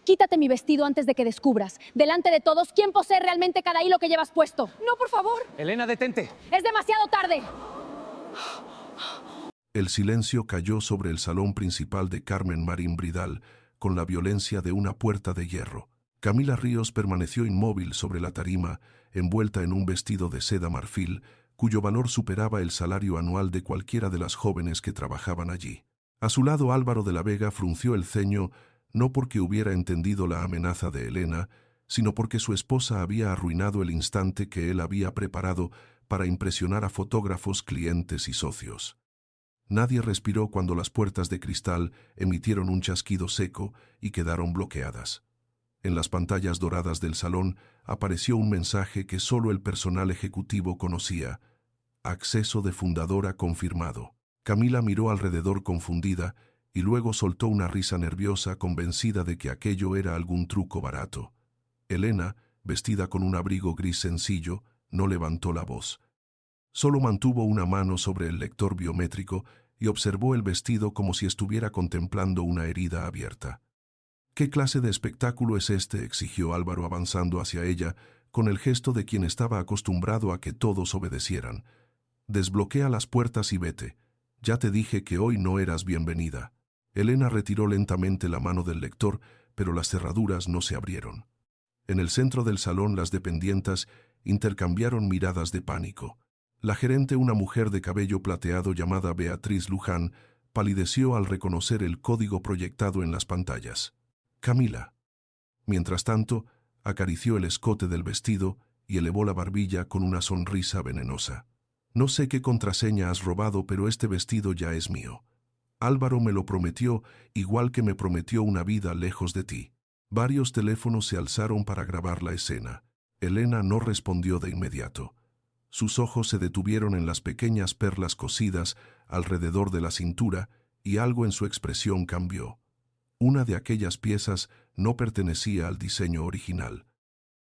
Quítate mi vestido antes de que descubras, delante de todos, quién posee realmente cada hilo que llevas puesto. No, por favor. Elena, detente. ¡Es demasiado tarde! El silencio cayó sobre el salón principal de Carmen Marín Bridal con la violencia de una puerta de hierro. Camila Ríos permaneció inmóvil sobre la tarima, envuelta en un vestido de seda marfil, cuyo valor superaba el salario anual de cualquiera de las jóvenes que trabajaban allí. A su lado Álvaro de la Vega frunció el ceño, no porque hubiera entendido la amenaza de Elena, sino porque su esposa había arruinado el instante que él había preparado para impresionar a fotógrafos, clientes y socios. Nadie respiró cuando las puertas de cristal emitieron un chasquido seco y quedaron bloqueadas. En las pantallas doradas del salón apareció un mensaje que solo el personal ejecutivo conocía: acceso de fundadora confirmado. Camila miró alrededor confundida y luego soltó una risa nerviosa, convencida de que aquello era algún truco barato. Elena, vestida con un abrigo gris sencillo, no levantó la voz. Solo mantuvo una mano sobre el lector biométrico y observó el vestido como si estuviera contemplando una herida abierta. ¿Qué clase de espectáculo es este?, exigió Álvaro avanzando hacia ella, con el gesto de quien estaba acostumbrado a que todos obedecieran. Desbloquea las puertas y vete. Ya te dije que hoy no eras bienvenida. Elena retiró lentamente la mano del lector, pero las cerraduras no se abrieron. En el centro del salón las dependientas intercambiaron miradas de pánico. La gerente, una mujer de cabello plateado llamada Beatriz Luján, palideció al reconocer el código proyectado en las pantallas. Camila. Mientras tanto, acarició el escote del vestido y elevó la barbilla con una sonrisa venenosa. No sé qué contraseña has robado, pero este vestido ya es mío. Álvaro me lo prometió, igual que me prometió una vida lejos de ti. Varios teléfonos se alzaron para grabar la escena. Elena no respondió de inmediato. Sus ojos se detuvieron en las pequeñas perlas cosidas alrededor de la cintura y algo en su expresión cambió. Una de aquellas piezas no pertenecía al diseño original.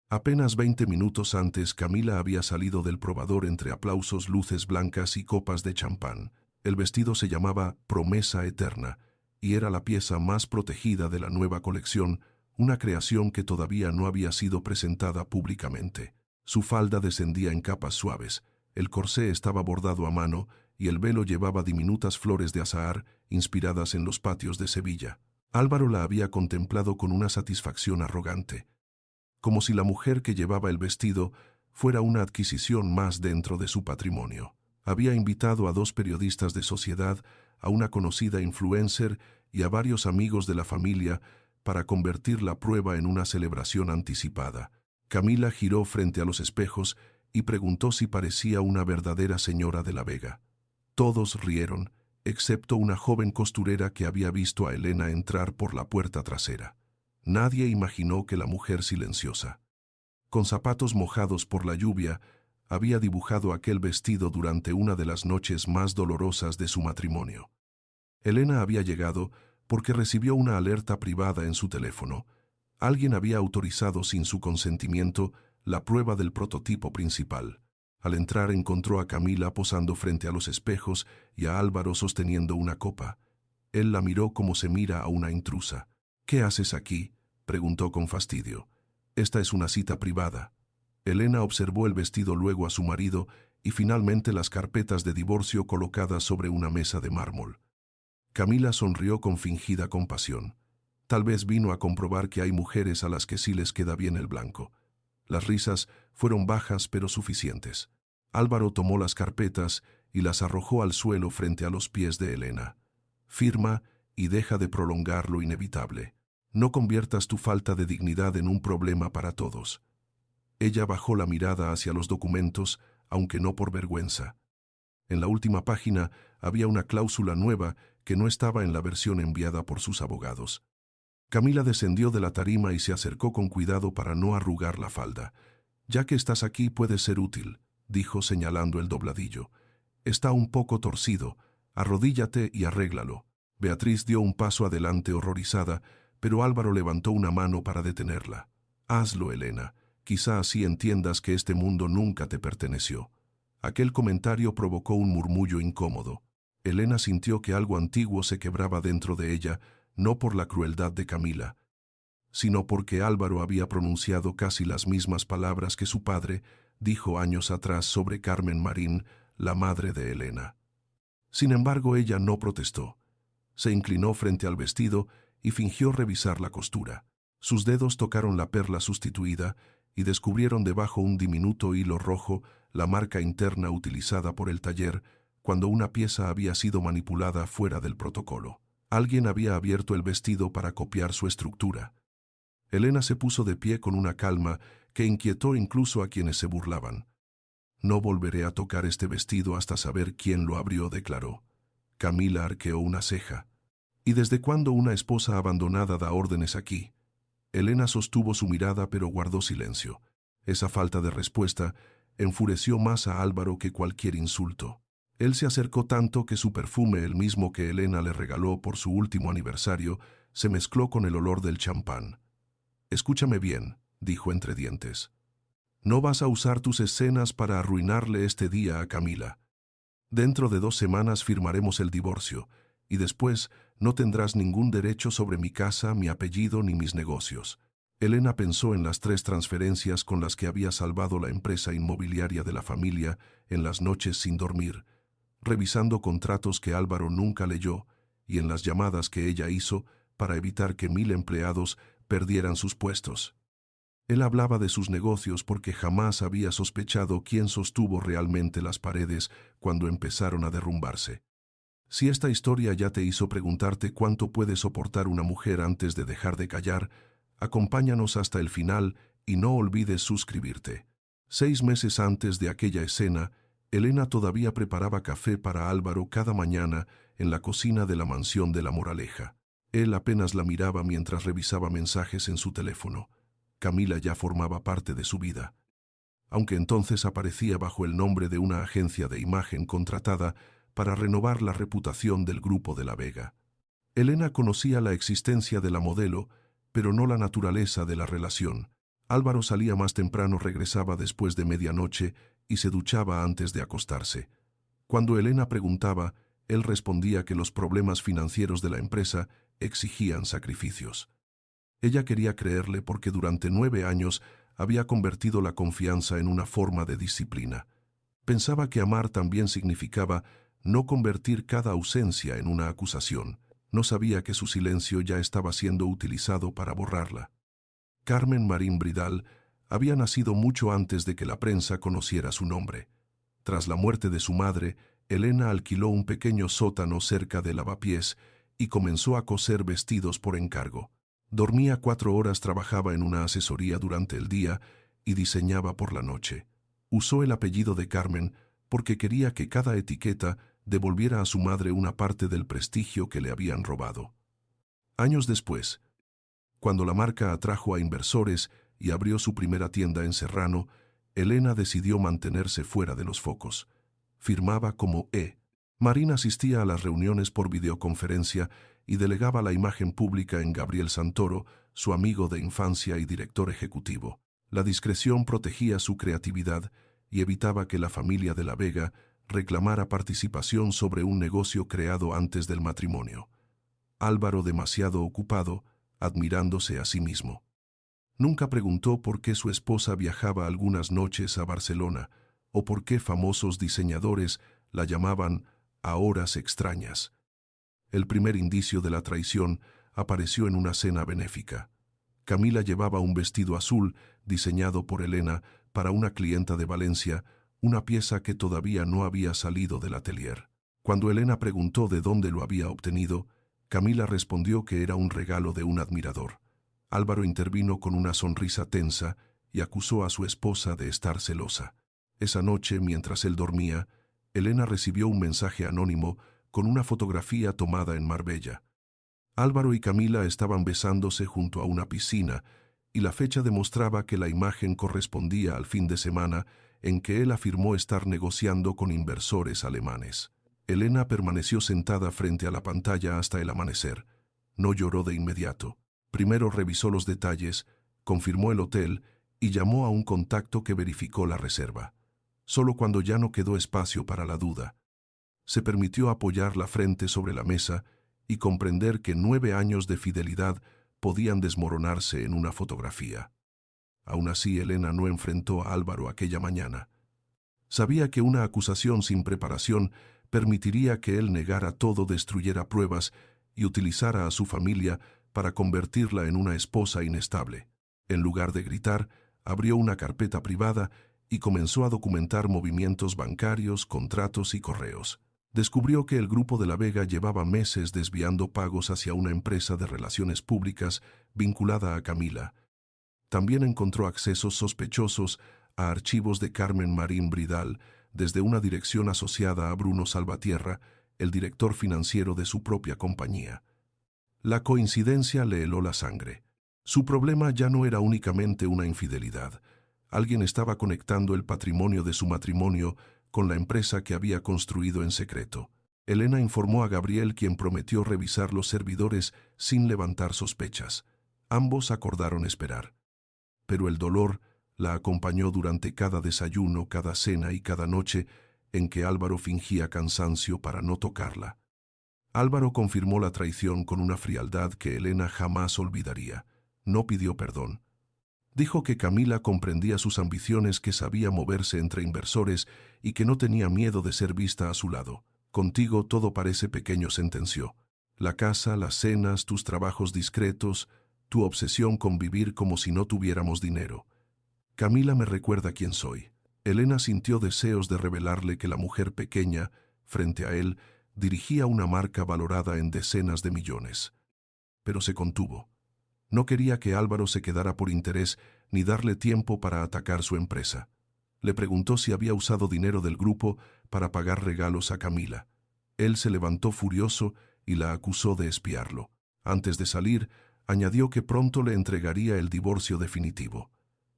Apenas 20 minutos antes, Camila había salido del probador entre aplausos, luces blancas y copas de champán. El vestido se llamaba Promesa Eterna y era la pieza más protegida de la nueva colección, una creación que todavía no había sido presentada públicamente. Su falda descendía en capas suaves, el corsé estaba bordado a mano y el velo llevaba diminutas flores de azahar inspiradas en los patios de Sevilla. Álvaro la había contemplado con una satisfacción arrogante, como si la mujer que llevaba el vestido fuera una adquisición más dentro de su patrimonio. Había invitado a 2 periodistas de sociedad, a una conocida influencer y a varios amigos de la familia para convertir la prueba en una celebración anticipada. Camila giró frente a los espejos y preguntó si parecía una verdadera señora de la Vega. Todos rieron, excepto una joven costurera que había visto a Elena entrar por la puerta trasera. Nadie imaginó que la mujer silenciosa, con zapatos mojados por la lluvia, había dibujado aquel vestido durante una de las noches más dolorosas de su matrimonio. Elena había llegado porque recibió una alerta privada en su teléfono. Alguien había autorizado sin su consentimiento la prueba del prototipo principal. Al entrar encontró a Camila posando frente a los espejos y a Álvaro sosteniendo una copa. Él la miró como se mira a una intrusa. «¿Qué haces aquí?», preguntó con fastidio. «Esta es una cita privada». Elena observó el vestido, luego a su marido y finalmente las carpetas de divorcio colocadas sobre una mesa de mármol. Camila sonrió con fingida compasión. Tal vez vino a comprobar que hay mujeres a las que sí les queda bien el blanco. Las risas fueron bajas pero suficientes. Álvaro tomó las carpetas y las arrojó al suelo frente a los pies de Elena. «Firma y deja de prolongar lo inevitable. No conviertas tu falta de dignidad en un problema para todos». Ella bajó la mirada hacia los documentos, aunque no por vergüenza. En la última página había una cláusula nueva que no estaba en la versión enviada por sus abogados. Camila descendió de la tarima y se acercó con cuidado para no arrugar la falda. «Ya que estás aquí puede ser útil», dijo señalando el dobladillo. «Está un poco torcido. Arrodíllate y arréglalo». Beatriz dio un paso adelante horrorizada, pero Álvaro levantó una mano para detenerla. «Hazlo, Elena. Quizá así entiendas que este mundo nunca te perteneció». Aquel comentario provocó un murmullo incómodo. Elena sintió que algo antiguo se quebraba dentro de ella, no por la crueldad de Camila, sino porque Álvaro había pronunciado casi las mismas palabras que su padre dijo años atrás sobre Carmen Marín, la madre de Elena. Sin embargo, ella no protestó. Se inclinó frente al vestido y fingió revisar la costura. Sus dedos tocaron la perla sustituida y descubrieron debajo un diminuto hilo rojo la marca interna utilizada por el taller cuando una pieza había sido manipulada fuera del protocolo. Alguien había abierto el vestido para copiar su estructura. Elena se puso de pie con una calma que inquietó incluso a quienes se burlaban. «No volveré a tocar este vestido hasta saber quién lo abrió», declaró. Camila arqueó una ceja. «¿Y desde cuándo una esposa abandonada da órdenes aquí?». Elena sostuvo su mirada pero guardó silencio. Esa falta de respuesta enfureció más a Álvaro que cualquier insulto. Él se acercó tanto que su perfume, el mismo que Elena le regaló por su último aniversario, se mezcló con el olor del champán. «Escúchame bien», dijo entre dientes. «No vas a usar tus escenas para arruinarle este día a Camila. Dentro de 2 semanas firmaremos el divorcio, y después no tendrás ningún derecho sobre mi casa, mi apellido ni mis negocios». Elena pensó en las 3 transferencias con las que había salvado la empresa inmobiliaria de la familia en las noches sin dormir, revisando contratos que Álvaro nunca leyó y en las llamadas que ella hizo para evitar que 1000 empleados perdieran sus puestos. Él hablaba de sus negocios porque jamás había sospechado quién sostuvo realmente las paredes cuando empezaron a derrumbarse. Si esta historia ya te hizo preguntarte cuánto puede soportar una mujer antes de dejar de callar, acompáñanos hasta el final y no olvides suscribirte. 6 meses antes de aquella escena, Elena todavía preparaba café para Álvaro cada mañana en la cocina de la mansión de La Moraleja. Él apenas la miraba mientras revisaba mensajes en su teléfono. Camila ya formaba parte de su vida. Aunque entonces aparecía bajo el nombre de una agencia de imagen contratada para renovar la reputación del Grupo de la Vega. Elena conocía la existencia de la modelo, pero no la naturaleza de la relación. Álvaro salía más temprano, regresaba después de medianoche y se duchaba antes de acostarse. Cuando Elena preguntaba, él respondía que los problemas financieros de la empresa exigían sacrificios. Ella quería creerle porque durante 9 años había convertido la confianza en una forma de disciplina. Pensaba que amar también significaba no convertir cada ausencia en una acusación. No sabía que su silencio ya estaba siendo utilizado para borrarla. Carmen Marín Bridal había nacido mucho antes de que la prensa conociera su nombre. Tras la muerte de su madre, Elena alquiló un pequeño sótano cerca de Lavapiés y comenzó a coser vestidos por encargo. Dormía 4 horas, trabajaba en una asesoría durante el día y diseñaba por la noche. Usó el apellido de Carmen porque quería que cada etiqueta devolviera a su madre una parte del prestigio que le habían robado. Años después, cuando la marca atrajo a inversores y abrió su primera tienda en Serrano, Elena decidió mantenerse fuera de los focos. Firmaba como E. Marín asistía a las reuniones por videoconferencia y delegaba la imagen pública en Gabriel Santoro, su amigo de infancia y director ejecutivo. La discreción protegía su creatividad y evitaba que la familia de la Vega reclamara participación sobre un negocio creado antes del matrimonio. Álvaro, demasiado ocupado, admirándose a sí mismo. Nunca preguntó por qué su esposa viajaba algunas noches a Barcelona o por qué famosos diseñadores la llamaban a horas extrañas. El primer indicio de la traición apareció en una cena benéfica. Camila llevaba un vestido azul diseñado por Elena para una clienta de Valencia, una pieza que todavía no había salido del atelier. Cuando Elena preguntó de dónde lo había obtenido, Camila respondió que era un regalo de un admirador. Álvaro intervino con una sonrisa tensa y acusó a su esposa de estar celosa. Esa noche, mientras él dormía, Elena recibió un mensaje anónimo con una fotografía tomada en Marbella. Álvaro y Camila estaban besándose junto a una piscina y la fecha demostraba que la imagen correspondía al fin de semana en que él afirmó estar negociando con inversores alemanes. Elena permaneció sentada frente a la pantalla hasta el amanecer. No lloró de inmediato. Primero revisó los detalles, confirmó el hotel y llamó a un contacto que verificó la reserva. Solo cuando ya no quedó espacio para la duda, se permitió apoyar la frente sobre la mesa y comprender que 9 años de fidelidad podían desmoronarse en una fotografía. Aún así, Elena no enfrentó a Álvaro aquella mañana. Sabía que una acusación sin preparación permitiría que él negara todo, destruyera pruebas y utilizara a su familia para convertirla en una esposa inestable. En lugar de gritar, abrió una carpeta privada y comenzó a documentar movimientos bancarios, contratos y correos. Descubrió que el Grupo de la Vega llevaba meses desviando pagos hacia una empresa de relaciones públicas vinculada a Camila. También encontró accesos sospechosos a archivos de Carmen Marín Bridal desde una dirección asociada a Bruno Salvatierra, el director financiero de su propia compañía. La coincidencia le heló la sangre. Su problema ya no era únicamente una infidelidad. Alguien estaba conectando el patrimonio de su matrimonio con la empresa que había construido en secreto. Elena informó a Gabriel, quien prometió revisar los servidores sin levantar sospechas. Ambos acordaron esperar. Pero el dolor la acompañó durante cada desayuno, cada cena y cada noche en que Álvaro fingía cansancio para no tocarla. Álvaro confirmó la traición con una frialdad que Elena jamás olvidaría. No pidió perdón. Dijo que Camila comprendía sus ambiciones, que sabía moverse entre inversores y que no tenía miedo de ser vista a su lado. Contigo todo parece pequeño, sentenció. La casa, las cenas, tus trabajos discretos, tu obsesión con vivir como si no tuviéramos dinero. Camila me recuerda quién soy. Elena sintió deseos de revelarle que la mujer pequeña, frente a él, dirigía una marca valorada en decenas de millones. Pero se contuvo. No quería que Álvaro se quedara por interés ni darle tiempo para atacar su empresa. Le preguntó si había usado dinero del grupo para pagar regalos a Camila. Él se levantó furioso y la acusó de espiarlo. Antes de salir, añadió que pronto le entregaría el divorcio definitivo.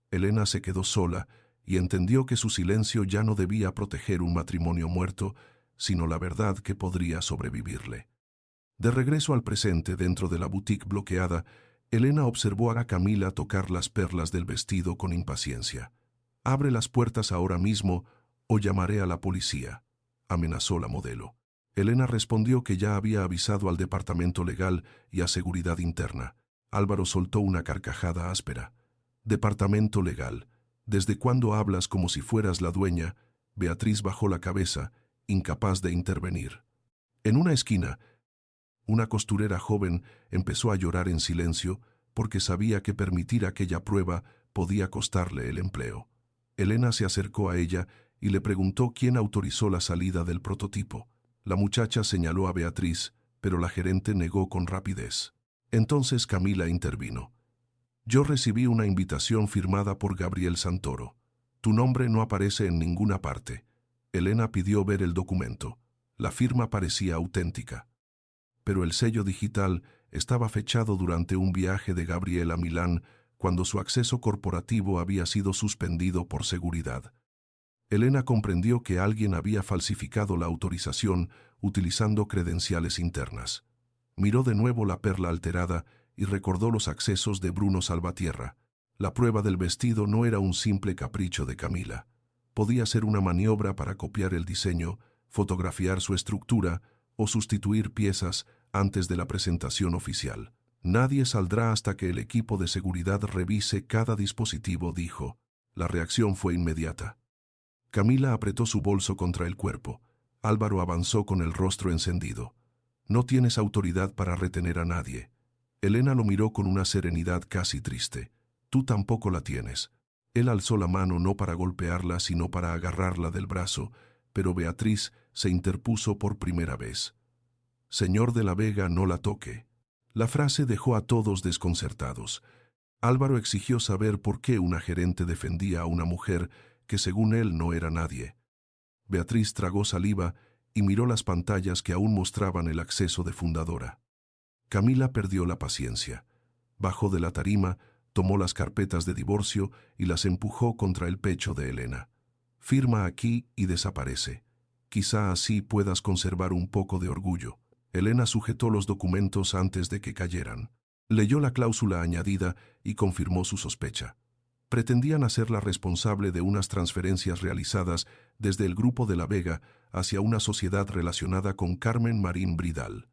Elena se quedó sola y entendió que su silencio ya no debía proteger un matrimonio muerto, sino la verdad que podría sobrevivirle. De regreso al presente, dentro de la boutique bloqueada, Elena observó a Camila tocar las perlas del vestido con impaciencia. «Abre las puertas ahora mismo o llamaré a la policía», amenazó la modelo. Elena respondió que ya había avisado al departamento legal y a seguridad interna. Álvaro soltó una carcajada áspera. «Departamento legal, ¿desde cuándo hablas como si fueras la dueña?» Beatriz bajó la cabeza, incapaz de intervenir. En una esquina, una costurera joven empezó a llorar en silencio porque sabía que permitir aquella prueba podía costarle el empleo. Elena se acercó a ella y le preguntó quién autorizó la salida del prototipo. La muchacha señaló a Beatriz, pero la gerente negó con rapidez. Entonces Camila intervino. «Yo recibí una invitación firmada por Gabriel Santoro. Tu nombre no aparece en ninguna parte». Elena pidió ver el documento. La firma parecía auténtica. Pero el sello digital estaba fechado durante un viaje de Gabriel a Milán, cuando su acceso corporativo había sido suspendido por seguridad. Elena comprendió que alguien había falsificado la autorización utilizando credenciales internas. Miró de nuevo la perla alterada y recordó los accesos de Bruno Salvatierra. La prueba del vestido no era un simple capricho de Camila. Podía ser una maniobra para copiar el diseño, fotografiar su estructura o sustituir piezas antes de la presentación oficial. «Nadie saldrá hasta que el equipo de seguridad revise cada dispositivo», dijo. La reacción fue inmediata. Camila apretó su bolso contra el cuerpo. Álvaro avanzó con el rostro encendido. «No tienes autoridad para retener a nadie». Elena lo miró con una serenidad casi triste. «Tú tampoco la tienes». Él alzó la mano no para golpearla, sino para agarrarla del brazo, pero Beatriz se interpuso por primera vez. «Señor de la Vega, no la toque». La frase dejó a todos desconcertados. Álvaro exigió saber por qué una gerente defendía a una mujer que según él no era nadie. Beatriz tragó saliva y miró las pantallas que aún mostraban el acceso de fundadora. Camila perdió la paciencia. Bajó de la tarima, tomó las carpetas de divorcio y las empujó contra el pecho de Elena. «Firma aquí y desaparece. Quizá así puedas conservar un poco de orgullo». Elena sujetó los documentos antes de que cayeran. Leyó la cláusula añadida y confirmó su sospecha. Pretendían hacerla responsable de unas transferencias realizadas desde el Grupo de la Vega hacia una sociedad relacionada con Carmen Marín Bridal.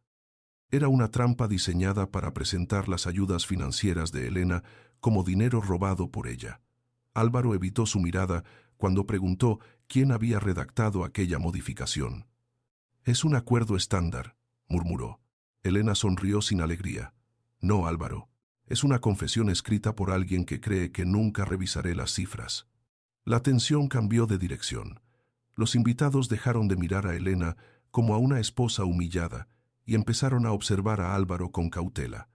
Era una trampa diseñada para presentar las ayudas financieras de Elena como dinero robado por ella. Álvaro evitó su mirada cuando preguntó quién había redactado aquella modificación. «Es un acuerdo estándar», murmuró. Elena sonrió sin alegría. «No, Álvaro. Es una confesión escrita por alguien que cree que nunca revisaré las cifras». La tensión cambió de dirección. Los invitados dejaron de mirar a Elena como a una esposa humillada y empezaron a observar a Álvaro con cautela.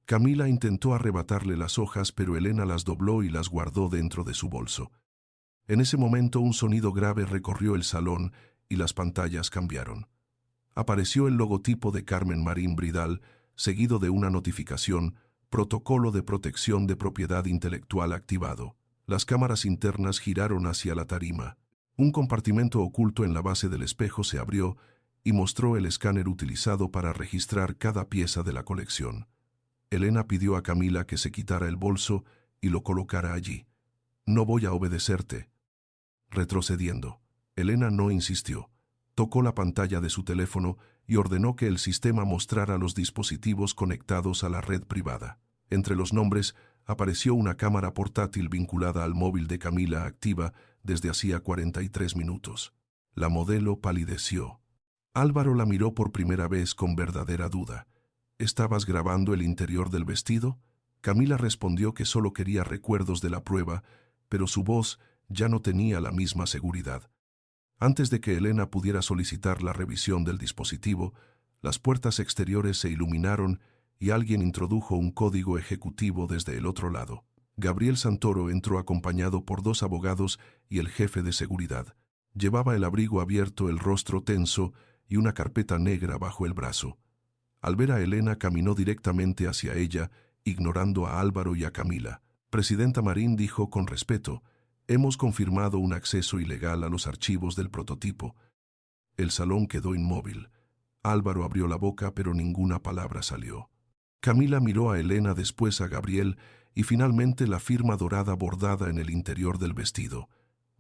Camila intentó arrebatarle las hojas, pero Elena las dobló y las guardó dentro de su bolso. En ese momento un sonido grave recorrió el salón y las pantallas cambiaron. Apareció el logotipo de Carmen Marín Bridal, seguido de una notificación: Protocolo de protección de propiedad intelectual activado. Las cámaras internas giraron hacia la tarima. Un compartimento oculto en la base del espejo se abrió y mostró el escáner utilizado para registrar cada pieza de la colección. Elena pidió a Camila que se quitara el bolso y lo colocara allí. «No voy a obedecerte». Retrocediendo, Elena no insistió. Tocó la pantalla de su teléfono y ordenó que el sistema mostrara los dispositivos conectados a la red privada. Entre los nombres apareció una cámara portátil vinculada al móvil de Camila, activa desde hacía 43 minutos. La modelo palideció. Álvaro la miró por primera vez con verdadera duda. «¿Estabas grabando el interior del vestido?». Camila respondió que solo quería recuerdos de la prueba, pero su voz ya no tenía la misma seguridad. Antes de que Elena pudiera solicitar la revisión del dispositivo, las puertas exteriores se iluminaron y alguien introdujo un código ejecutivo desde el otro lado. Gabriel Santoro entró acompañado por 2 abogados y el jefe de seguridad. Llevaba el abrigo abierto, el rostro tenso y una carpeta negra bajo el brazo. Al ver a Elena, caminó directamente hacia ella, ignorando a Álvaro y a Camila. «Presidenta Marín», dijo con respeto, «hemos confirmado un acceso ilegal a los archivos del prototipo». El salón quedó inmóvil. Álvaro abrió la boca, pero ninguna palabra salió. Camila miró a Elena, después a Gabriel y finalmente la firma dorada bordada en el interior del vestido.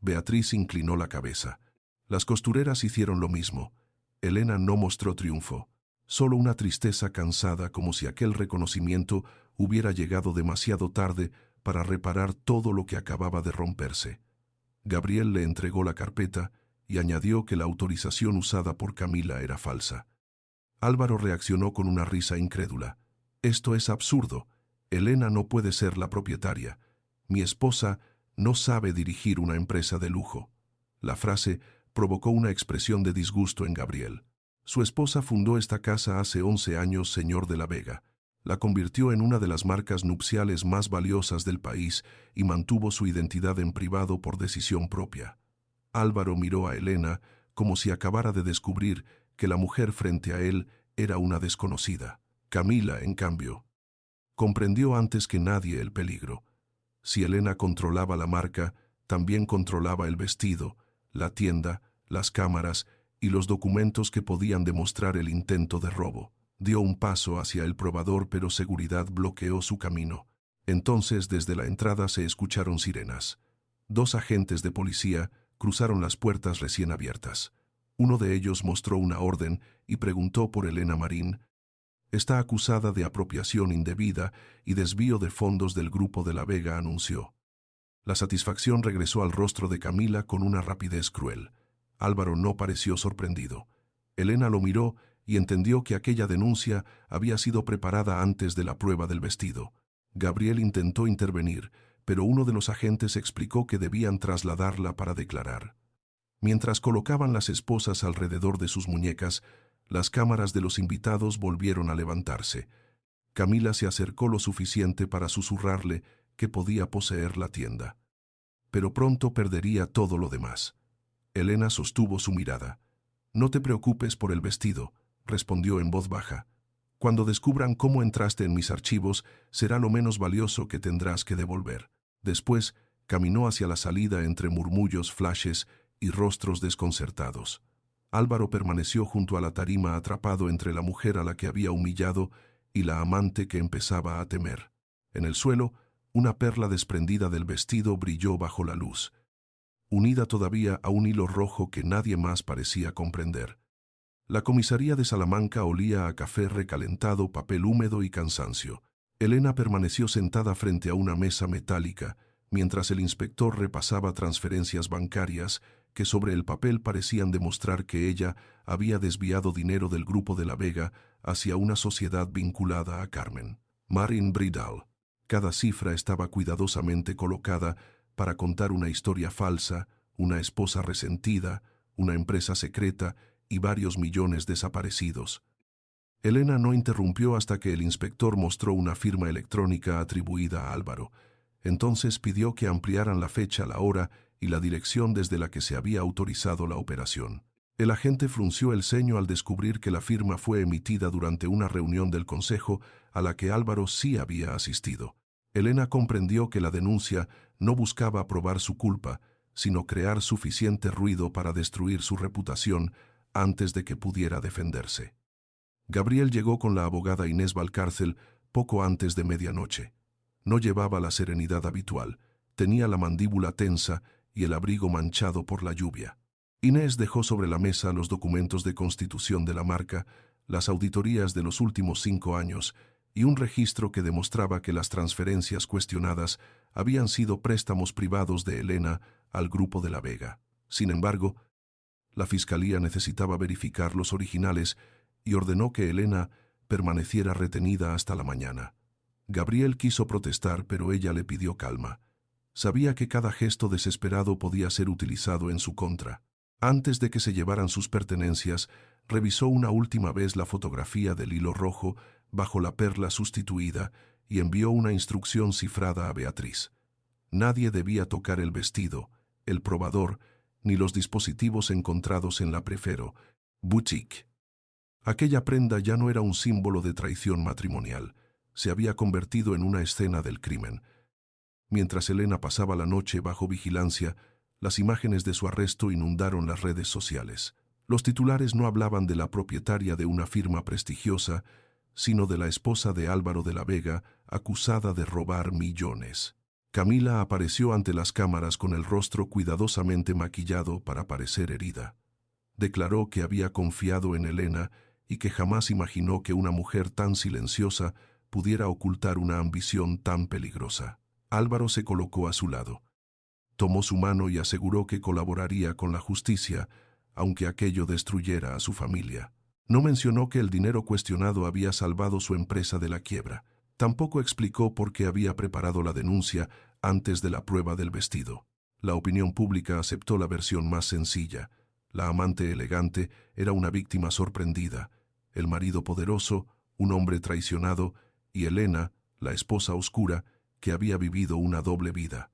Beatriz inclinó la cabeza. Las costureras hicieron lo mismo. Elena no mostró triunfo, solo una tristeza cansada, como si aquel reconocimiento hubiera llegado demasiado tarde para reparar todo lo que acababa de romperse. Gabriel le entregó la carpeta y añadió que la autorización usada por Camila era falsa. Álvaro reaccionó con una risa incrédula. «Esto es absurdo. Elena no puede ser la propietaria. Mi esposa no sabe dirigir una empresa de lujo». La frase provocó una expresión de disgusto en Gabriel. Su esposa fundó esta casa hace 11 años, señor de la Vega. La convirtió en una de las marcas nupciales más valiosas del país y mantuvo su identidad en privado por decisión propia. Álvaro miró a Elena como si acabara de descubrir que la mujer frente a él era una desconocida. Camila, en cambio, comprendió antes que nadie el peligro. Si Elena controlaba la marca, también controlaba el vestido, la tienda, las cámaras y los documentos que podían demostrar el intento de robo. Dio un paso hacia el probador, pero seguridad bloqueó su camino. Entonces, desde la entrada se escucharon sirenas. 2 agentes de policía cruzaron las puertas recién abiertas. Uno de ellos mostró una orden y preguntó por Elena Marín. «Está acusada de apropiación indebida y desvío de fondos del Grupo de la Vega», anunció. La satisfacción regresó al rostro de Camila con una rapidez cruel. Álvaro no pareció sorprendido. Elena lo miró y entendió que aquella denuncia había sido preparada antes de la prueba del vestido. Gabriel intentó intervenir, pero uno de los agentes explicó que debían trasladarla para declarar. Mientras colocaban las esposas alrededor de sus muñecas, las cámaras de los invitados volvieron a levantarse. Camila se acercó lo suficiente para susurrarle que podía poseer la tienda, pero pronto perdería todo lo demás. Elena sostuvo su mirada. «No te preocupes por el vestido», respondió en voz baja. «Cuando descubran cómo entraste en mis archivos, será lo menos valioso que tendrás que devolver». Después, caminó hacia la salida entre murmullos, flashes y rostros desconcertados. Álvaro permaneció junto a la tarima, atrapado entre la mujer a la que había humillado y la amante que empezaba a temer. En el suelo, una perla desprendida del vestido brilló bajo la luz, unida todavía a un hilo rojo que nadie más parecía comprender. La comisaría de Salamanca olía a café recalentado, papel húmedo y cansancio. Elena permaneció sentada frente a una mesa metálica, mientras el inspector repasaba transferencias bancarias que sobre el papel parecían demostrar que ella había desviado dinero del Grupo de la Vega hacia una sociedad vinculada a Carmen Marín Bridal. Cada cifra estaba cuidadosamente colocada para contar una historia falsa, una esposa resentida, una empresa secreta y varios millones desaparecidos. Elena no interrumpió hasta que el inspector mostró una firma electrónica atribuida a Álvaro. Entonces pidió que ampliaran la fecha, la hora y la dirección desde la que se había autorizado la operación. El agente frunció el ceño al descubrir que la firma fue emitida durante una reunión del consejo a la que Álvaro sí había asistido. Elena comprendió que la denuncia no buscaba probar su culpa, sino crear suficiente ruido para destruir su reputación antes de que pudiera defenderse. Gabriel llegó con la abogada Inés Valcárcel poco antes de medianoche. No llevaba la serenidad habitual, tenía la mandíbula tensa y el abrigo manchado por la lluvia. Inés dejó sobre la mesa los documentos de constitución de la marca, las auditorías de los últimos 5 años y un registro que demostraba que las transferencias cuestionadas habían sido préstamos privados de Elena al Grupo de la Vega. Sin embargo, la fiscalía necesitaba verificar los originales y ordenó que Elena permaneciera retenida hasta la mañana. Gabriel quiso protestar, pero ella le pidió calma. Sabía que cada gesto desesperado podía ser utilizado en su contra. Antes de que se llevaran sus pertenencias, revisó una última vez la fotografía del hilo rojo bajo la perla sustituida y envió una instrucción cifrada a Beatriz. Nadie debía tocar el vestido, el probador, ni los dispositivos encontrados en la Prefero Boutique. Aquella prenda ya no era un símbolo de traición matrimonial, se había convertido en una escena del crimen. Mientras Elena pasaba la noche bajo vigilancia, las imágenes de su arresto inundaron las redes sociales. Los titulares no hablaban de la propietaria de una firma prestigiosa, sino de la esposa de Álvaro de la Vega, acusada de robar millones. Camila apareció ante las cámaras con el rostro cuidadosamente maquillado para parecer herida. Declaró que había confiado en Elena y que jamás imaginó que una mujer tan silenciosa pudiera ocultar una ambición tan peligrosa. Álvaro se colocó a su lado. Tomó su mano y aseguró que colaboraría con la justicia, aunque aquello destruyera a su familia. No mencionó que el dinero cuestionado había salvado su empresa de la quiebra. Tampoco explicó por qué había preparado la denuncia antes de la prueba del vestido. La opinión pública aceptó la versión más sencilla. La amante elegante era una víctima sorprendida, el marido poderoso, un hombre traicionado, y Elena, la esposa oscura, que había vivido una doble vida.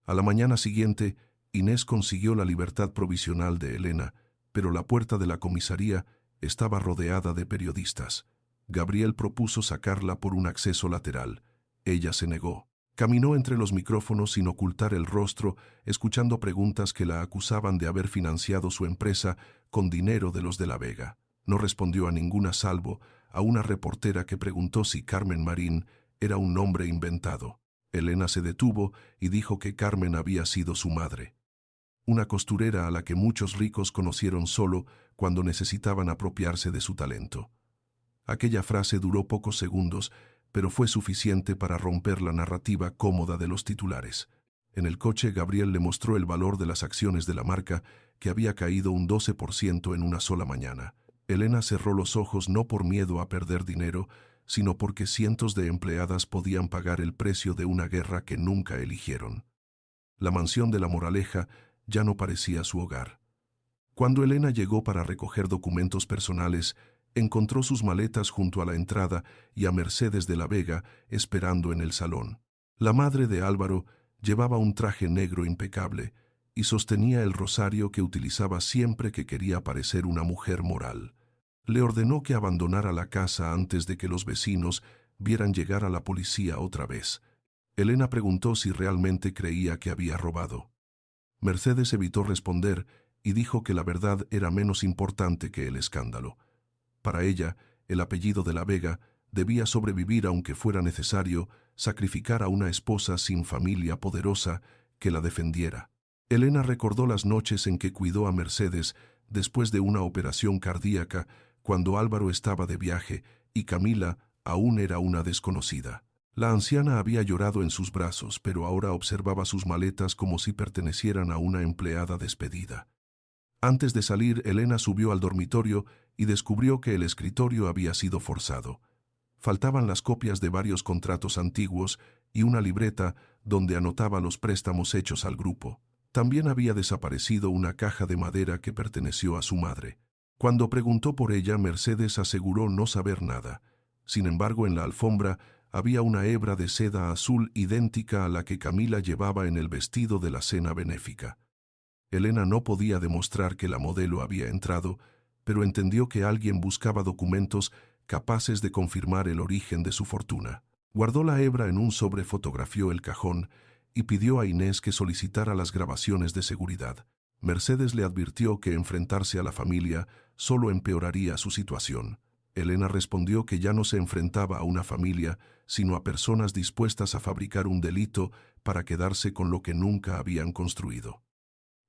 A la mañana siguiente, Inés consiguió la libertad provisional de Elena, pero la puerta de la comisaría estaba rodeada de periodistas. Gabriel propuso sacarla por un acceso lateral. Ella se negó. Caminó entre los micrófonos sin ocultar el rostro, escuchando preguntas que la acusaban de haber financiado su empresa con dinero de los de la Vega. No respondió a ninguna salvo a una reportera que preguntó si Carmen Marín era un nombre inventado. Elena se detuvo y dijo que Carmen había sido su madre. Una costurera a la que muchos ricos conocieron solo cuando necesitaban apropiarse de su talento. Aquella frase duró pocos segundos, pero fue suficiente para romper la narrativa cómoda de los titulares. En el coche, Gabriel le mostró el valor de las acciones de la marca, que había caído un 12% en una sola mañana. Elena cerró los ojos no por miedo a perder dinero, sino porque cientos de empleadas podían pagar el precio de una guerra que nunca eligieron. La mansión de La Moraleja ya no parecía su hogar. Cuando Elena llegó para recoger documentos personales, encontró sus maletas junto a la entrada y a Mercedes de la Vega esperando en el salón. La madre de Álvaro llevaba un traje negro impecable y sostenía el rosario que utilizaba siempre que quería parecer una mujer moral. Le ordenó que abandonara la casa antes de que los vecinos vieran llegar a la policía otra vez. Elena preguntó si realmente creía que había robado. Mercedes evitó responder y dijo que la verdad era menos importante que el escándalo. Para ella, el apellido de la Vega debía sobrevivir aunque fuera necesario sacrificar a una esposa sin familia poderosa que la defendiera. Elena recordó las noches en que cuidó a Mercedes después de una operación cardíaca, cuando Álvaro estaba de viaje y Camila aún era una desconocida. La anciana había llorado en sus brazos, pero ahora observaba sus maletas como si pertenecieran a una empleada despedida. Antes de salir, Elena subió al dormitorio y descubrió que el escritorio había sido forzado. Faltaban las copias de varios contratos antiguos y una libreta donde anotaba los préstamos hechos al grupo. También había desaparecido una caja de madera que perteneció a su madre. Cuando preguntó por ella, Mercedes aseguró no saber nada. Sin embargo, en la alfombra había una hebra de seda azul idéntica a la que Camila llevaba en el vestido de la cena benéfica. Elena no podía demostrar que la modelo había entrado, pero entendió que alguien buscaba documentos capaces de confirmar el origen de su fortuna. Guardó la hebra en un sobre, fotografió el cajón y pidió a Inés que solicitara las grabaciones de seguridad. Mercedes le advirtió que enfrentarse a la familia solo empeoraría su situación. Elena respondió que ya no se enfrentaba a una familia, sino a personas dispuestas a fabricar un delito para quedarse con lo que nunca habían construido.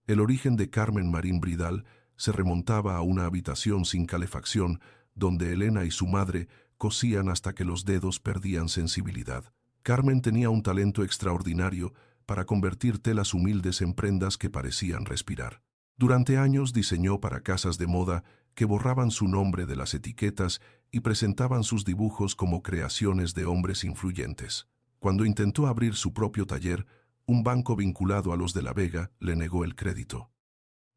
El origen de Carmen Marín Bridal se remontaba a una habitación sin calefacción, donde Elena y su madre cosían hasta que los dedos perdían sensibilidad. Carmen tenía un talento extraordinario para convertir telas humildes en prendas que parecían respirar. Durante años diseñó para casas de moda que borraban su nombre de las etiquetas y presentaban sus dibujos como creaciones de hombres influyentes. Cuando intentó abrir su propio taller, un banco vinculado a los de la Vega le negó el crédito,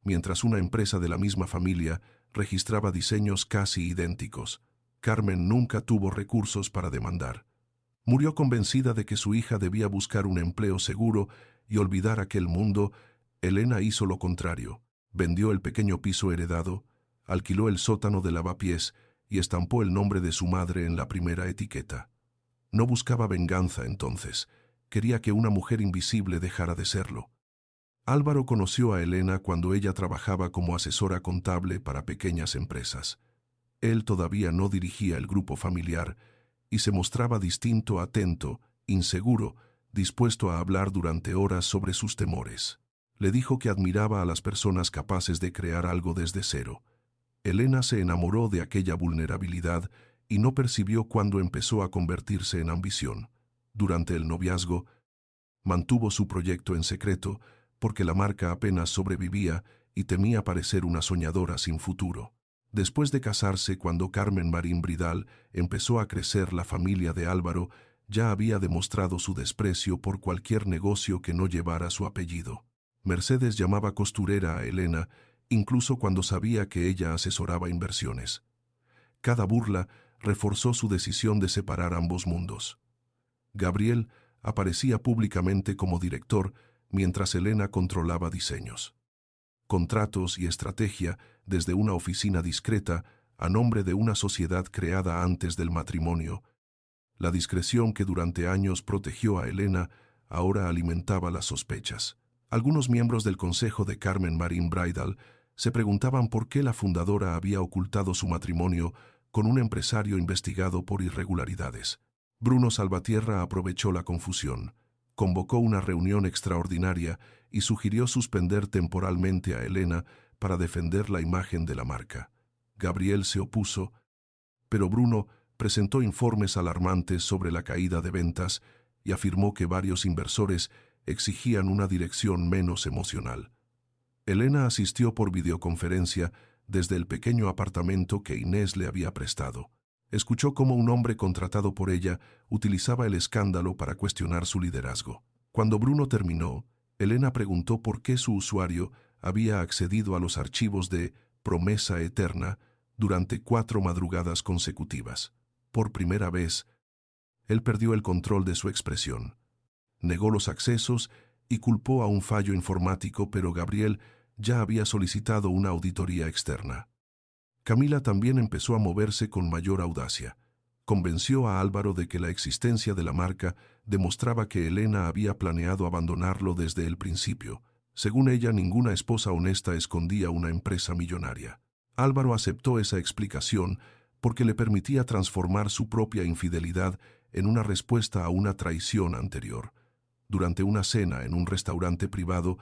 mientras una empresa de la misma familia registraba diseños casi idénticos. Carmen nunca tuvo recursos para demandar. Murió convencida de que su hija debía buscar un empleo seguro y olvidar aquel mundo. Elena hizo lo contrario. Vendió el pequeño piso heredado, alquiló el sótano de lavapiés y estampó el nombre de su madre en la primera etiqueta. No buscaba venganza entonces. Quería que una mujer invisible dejara de serlo. Álvaro conoció a Elena cuando ella trabajaba como asesora contable para pequeñas empresas. Él todavía no dirigía el grupo familiar y se mostraba distinto, atento, inseguro, dispuesto a hablar durante horas sobre sus temores. Le dijo que admiraba a las personas capaces de crear algo desde cero. Elena se enamoró de aquella vulnerabilidad y no percibió cuándo empezó a convertirse en ambición. Durante el noviazgo, mantuvo su proyecto en secreto porque la marca apenas sobrevivía y temía parecer una soñadora sin futuro. Después de casarse, cuando Carmen Marín Bridal empezó a crecer, la familia de Álvaro ya había demostrado su desprecio por cualquier negocio que no llevara su apellido. Mercedes llamaba costurera a Elena, incluso cuando sabía que ella asesoraba inversiones. Cada burla reforzó su decisión de separar ambos mundos. Gabriel aparecía públicamente como director, mientras Elena controlaba diseños, contratos y estrategia desde una oficina discreta a nombre de una sociedad creada antes del matrimonio. La discreción que durante años protegió a Elena ahora alimentaba las sospechas. Algunos miembros del consejo de Carmen Marín Bridal se preguntaban por qué la fundadora había ocultado su matrimonio con un empresario investigado por irregularidades. Bruno Salvatierra aprovechó la confusión. Convocó una reunión extraordinaria y sugirió suspender temporalmente a Elena para defender la imagen de la marca. Gabriel se opuso, pero Bruno presentó informes alarmantes sobre la caída de ventas y afirmó que varios inversores exigían una dirección menos emocional. Elena asistió por videoconferencia desde el pequeño apartamento que Inés le había prestado. Escuchó cómo un hombre contratado por ella utilizaba el escándalo para cuestionar su liderazgo. Cuando Bruno terminó, Elena preguntó por qué su usuario había accedido a los archivos de Promesa Eterna durante 4 madrugadas consecutivas. Por primera vez, él perdió el control de su expresión. Negó los accesos y culpó a un fallo informático, pero Gabriel ya había solicitado una auditoría externa. Camila también empezó a moverse con mayor audacia. Convenció a Álvaro de que la existencia de la marca demostraba que Elena había planeado abandonarlo desde el principio. Según ella, ninguna esposa honesta escondía una empresa millonaria. Álvaro aceptó esa explicación porque le permitía transformar su propia infidelidad en una respuesta a una traición anterior. Durante una cena en un restaurante privado,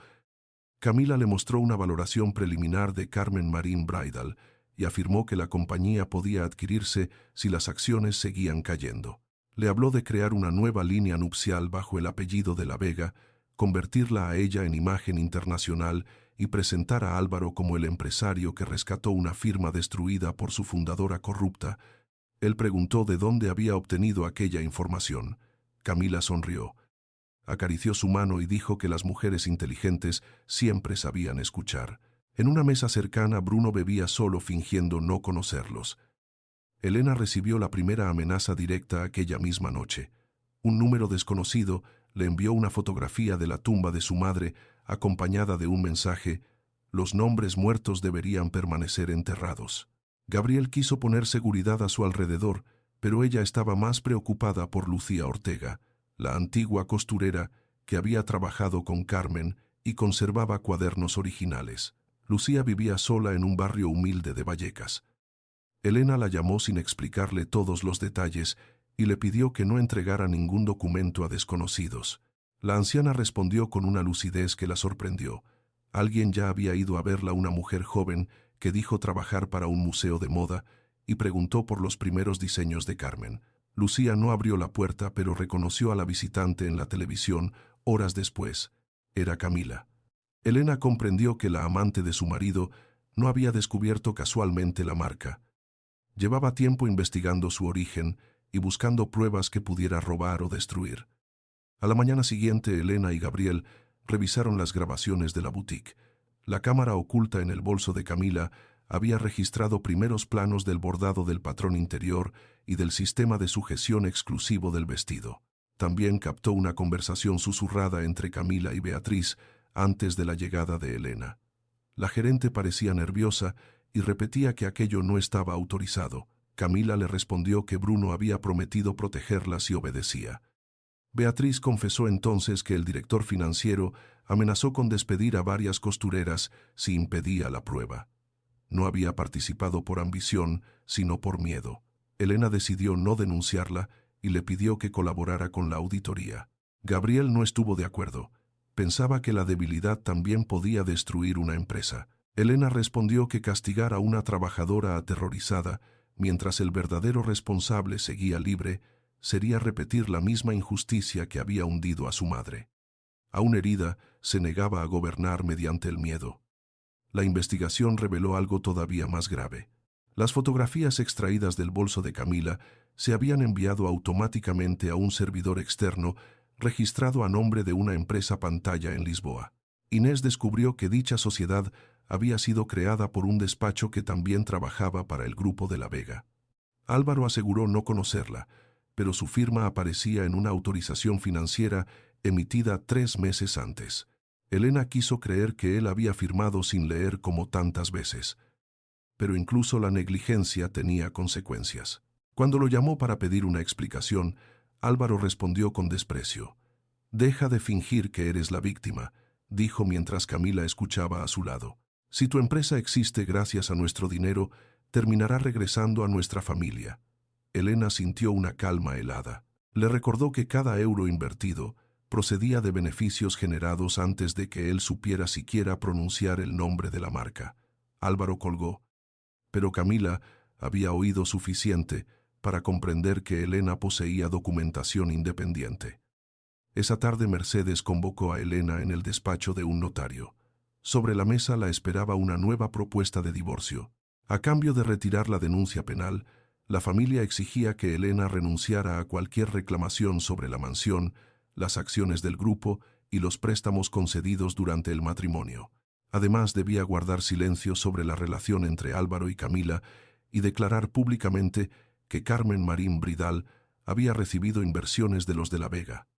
Camila le mostró una valoración preliminar de Carmen Marín Bridal y afirmó que la compañía podía adquirirse si las acciones seguían cayendo. Le habló de crear una nueva línea nupcial bajo el apellido de La Vega, convertirla a ella en imagen internacional y presentar a Álvaro como el empresario que rescató una firma destruida por su fundadora corrupta. Él preguntó de dónde había obtenido aquella información. Camila sonrió. Acarició su mano y dijo que las mujeres inteligentes siempre sabían escuchar. En una mesa cercana, Bruno bebía solo fingiendo no conocerlos. Elena recibió la primera amenaza directa aquella misma noche. Un número desconocido le envió una fotografía de la tumba de su madre, acompañada de un mensaje: los nombres muertos deberían permanecer enterrados. Gabriel quiso poner seguridad a su alrededor, pero ella estaba más preocupada por Lucía Ortega, la antigua costurera que había trabajado con Carmen y conservaba cuadernos originales. Lucía vivía sola en un barrio humilde de Vallecas. Elena la llamó sin explicarle todos los detalles y le pidió que no entregara ningún documento a desconocidos. La anciana respondió con una lucidez que la sorprendió. Alguien ya había ido a verla, una mujer joven que dijo trabajar para un museo de moda, y preguntó por los primeros diseños de Carmen. Lucía no abrió la puerta, pero reconoció a la visitante en la televisión horas después. Era Camila. Elena comprendió que la amante de su marido no había descubierto casualmente la marca. Llevaba tiempo investigando su origen y buscando pruebas que pudiera robar o destruir. A la mañana siguiente, Elena y Gabriel revisaron las grabaciones de la boutique. La cámara oculta en el bolso de Camila había registrado primeros planos del bordado del patrón interior y del sistema de sujeción exclusivo del vestido. También captó una conversación susurrada entre Camila y Beatriz antes de la llegada de Elena. La gerente parecía nerviosa y repetía que aquello no estaba autorizado. Camila le respondió que Bruno había prometido protegerla si obedecía. Beatriz confesó entonces que el director financiero amenazó con despedir a varias costureras si impedía la prueba. No había participado por ambición, sino por miedo. Elena decidió no denunciarla y le pidió que colaborara con la auditoría. Gabriel no estuvo de acuerdo. Pensaba que la debilidad también podía destruir una empresa. Elena respondió que castigar a una trabajadora aterrorizada mientras el verdadero responsable seguía libre sería repetir la misma injusticia que había hundido a su madre. Aún herida, se negaba a gobernar mediante el miedo. La investigación reveló algo todavía más grave. Las fotografías extraídas del bolso de Camila se habían enviado automáticamente a un servidor externo registrado a nombre de una empresa pantalla en Lisboa. Inés descubrió que dicha sociedad había sido creada por un despacho que también trabajaba para el grupo de La Vega. Álvaro aseguró no conocerla, pero su firma aparecía en una autorización financiera emitida 3 meses antes. Elena quiso creer que él había firmado sin leer como tantas veces. Pero incluso la negligencia tenía consecuencias. Cuando lo llamó para pedir una explicación, Álvaro respondió con desprecio. «Deja de fingir que eres la víctima», dijo mientras Camila escuchaba a su lado. «Si tu empresa existe gracias a nuestro dinero, terminará regresando a nuestra familia». Elena sintió una calma helada. Le recordó que cada euro invertido procedía de beneficios generados antes de que él supiera siquiera pronunciar el nombre de la marca. Álvaro colgó, pero Camila había oído suficiente para comprender que Elena poseía documentación independiente. Esa tarde Mercedes convocó a Elena en el despacho de un notario. Sobre la mesa la esperaba una nueva propuesta de divorcio. A cambio de retirar la denuncia penal, la familia exigía que Elena renunciara a cualquier reclamación sobre la mansión, las acciones del grupo y los préstamos concedidos durante el matrimonio. Además, debía guardar silencio sobre la relación entre Álvaro y Camila y declarar públicamente que Carmen Marín Bridal había recibido inversiones de los de La Vega.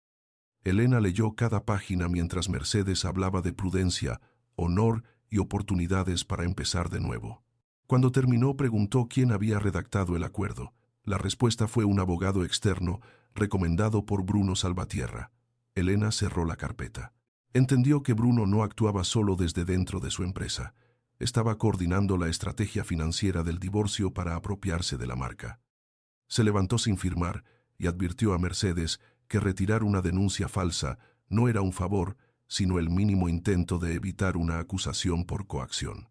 Elena leyó cada página mientras Mercedes hablaba de prudencia, honor y oportunidades para empezar de nuevo. Cuando terminó, preguntó quién había redactado el acuerdo. La respuesta fue un abogado externo recomendado por Bruno Salvatierra. Elena cerró la carpeta. Entendió que Bruno no actuaba solo desde dentro de su empresa. Estaba coordinando la estrategia financiera del divorcio para apropiarse de la marca. Se levantó sin firmar y advirtió a Mercedes que retirar una denuncia falsa no era un favor, sino el mínimo intento de evitar una acusación por coacción.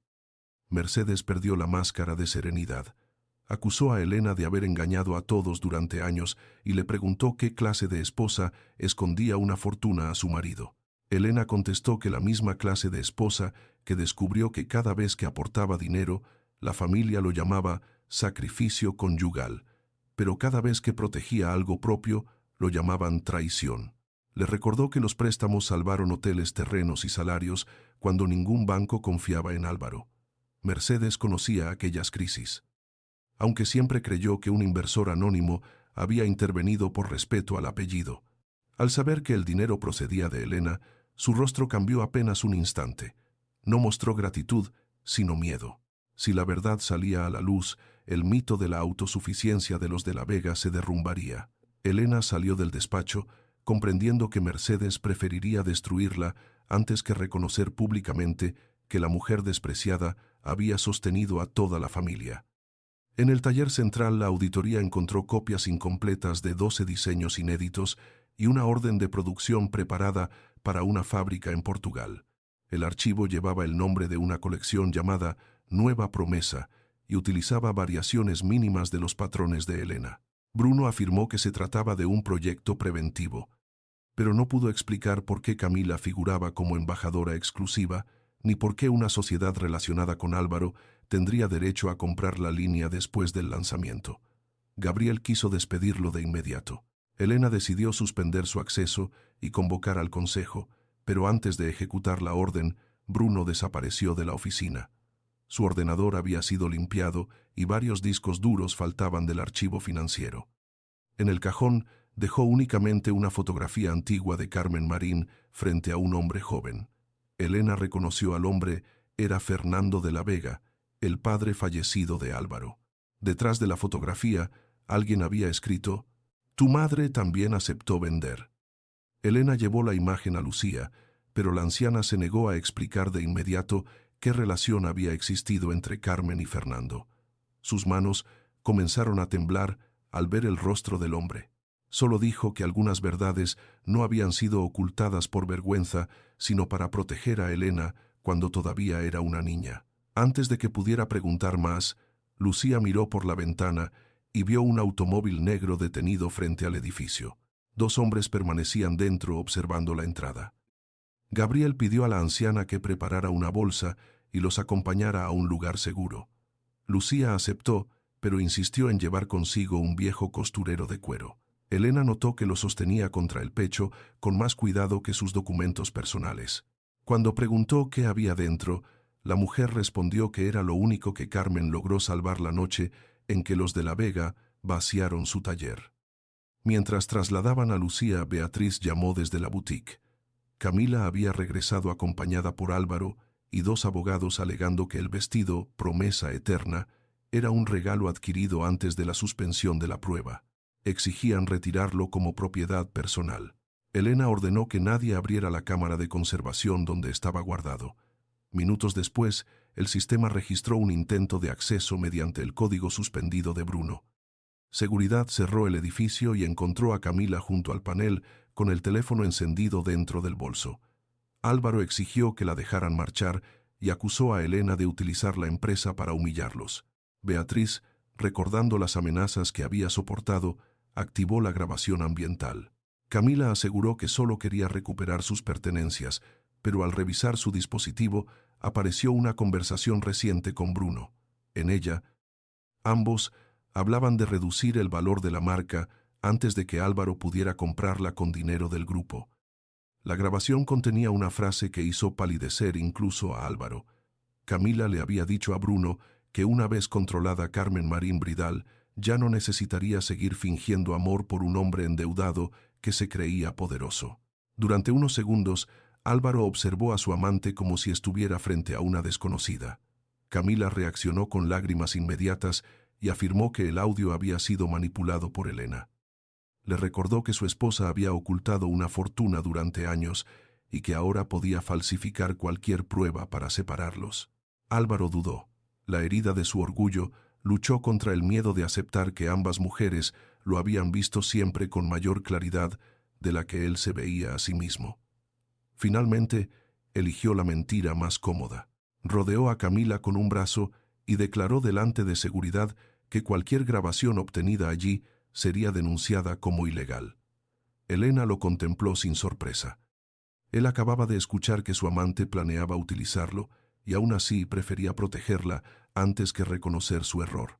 Mercedes perdió la máscara de serenidad. Acusó a Elena de haber engañado a todos durante años y le preguntó qué clase de esposa escondía una fortuna a su marido. Elena contestó que la misma clase de esposa que descubrió que cada vez que aportaba dinero, la familia lo llamaba sacrificio conyugal, pero cada vez que protegía algo propio, lo llamaban traición. Le recordó que los préstamos salvaron hoteles, terrenos y salarios cuando ningún banco confiaba en Álvaro. Mercedes conocía aquellas crisis. Aunque siempre creyó que un inversor anónimo había intervenido por respeto al apellido. Al saber que el dinero procedía de Elena, su rostro cambió apenas un instante. No mostró gratitud, sino miedo. Si la verdad salía a la luz, el mito de la autosuficiencia de los de la Vega se derrumbaría. Elena salió del despacho, comprendiendo que Mercedes preferiría destruirla antes que reconocer públicamente que la mujer despreciada había sostenido a toda la familia. En el taller central, la auditoría encontró copias incompletas de 12 diseños inéditos y una orden de producción preparada para una fábrica en Portugal. El archivo llevaba el nombre de una colección llamada Nueva Promesa y utilizaba variaciones mínimas de los patrones de Elena. Bruno afirmó que se trataba de un proyecto preventivo, pero no pudo explicar por qué Camila figuraba como embajadora exclusiva, ni por qué una sociedad relacionada con Álvaro tendría derecho a comprar la línea después del lanzamiento. Gabriel quiso despedirlo de inmediato. Elena decidió suspender su acceso y convocar al consejo, pero antes de ejecutar la orden, Bruno desapareció de la oficina. Su ordenador había sido limpiado y varios discos duros faltaban del archivo financiero. En el cajón dejó únicamente una fotografía antigua de Carmen Marín frente a un hombre joven. Elena reconoció al hombre, era Fernando de la Vega, el padre fallecido de Álvaro. Detrás de la fotografía, alguien había escrito: «Tu madre también aceptó vender». Elena llevó la imagen a Lucía, pero la anciana se negó a explicar de inmediato qué relación había existido entre Carmen y Fernando. Sus manos comenzaron a temblar al ver el rostro del hombre. Solo dijo que algunas verdades no habían sido ocultadas por vergüenza, sino para proteger a Elena cuando todavía era una niña. Antes de que pudiera preguntar más, Lucía miró por la ventana y vio un automóvil negro detenido frente al edificio. 2 hombres permanecían dentro observando la entrada. Gabriel pidió a la anciana que preparara una bolsa y los acompañara a un lugar seguro. Lucía aceptó, pero insistió en llevar consigo un viejo costurero de cuero. Elena notó que lo sostenía contra el pecho con más cuidado que sus documentos personales. Cuando preguntó qué había dentro, la mujer respondió que era lo único que Carmen logró salvar la noche en que los de la Vega vaciaron su taller. Mientras trasladaban a Lucía, Beatriz llamó desde la boutique. Camila había regresado acompañada por Álvaro y 2 abogados alegando que el vestido, promesa eterna, era un regalo adquirido antes de la suspensión de la prueba. Exigían retirarlo como propiedad personal. Elena ordenó que nadie abriera la cámara de conservación donde estaba guardado. Minutos después, el sistema registró un intento de acceso mediante el código suspendido de Bruno. Seguridad cerró el edificio y encontró a Camila junto al panel con el teléfono encendido dentro del bolso. Álvaro exigió que la dejaran marchar y acusó a Elena de utilizar la empresa para humillarlos. Beatriz, recordando las amenazas que había soportado, activó la grabación ambiental. Camila aseguró que solo quería recuperar sus pertenencias, pero al revisar su dispositivo apareció una conversación reciente con Bruno. En ella, ambos hablaban de reducir el valor de la marca antes de que Álvaro pudiera comprarla con dinero del grupo. La grabación contenía una frase que hizo palidecer incluso a Álvaro. Camila le había dicho a Bruno que una vez controlada Carmen Marín Bridal, ya no necesitaría seguir fingiendo amor por un hombre endeudado que se creía poderoso. Durante unos segundos, Álvaro observó a su amante como si estuviera frente a una desconocida. Camila reaccionó con lágrimas inmediatas y afirmó que el audio había sido manipulado por Elena. Le recordó que su esposa había ocultado una fortuna durante años y que ahora podía falsificar cualquier prueba para separarlos. Álvaro dudó. La herida de su orgullo luchó contra el miedo de aceptar que ambas mujeres lo habían visto siempre con mayor claridad de la que él se veía a sí mismo. Finalmente, eligió la mentira más cómoda. Rodeó a Camila con un brazo y declaró delante de seguridad que cualquier grabación obtenida allí sería denunciada como ilegal. Elena lo contempló sin sorpresa. Él acababa de escuchar que su amante planeaba utilizarlo y aún así prefería protegerla antes que reconocer su error.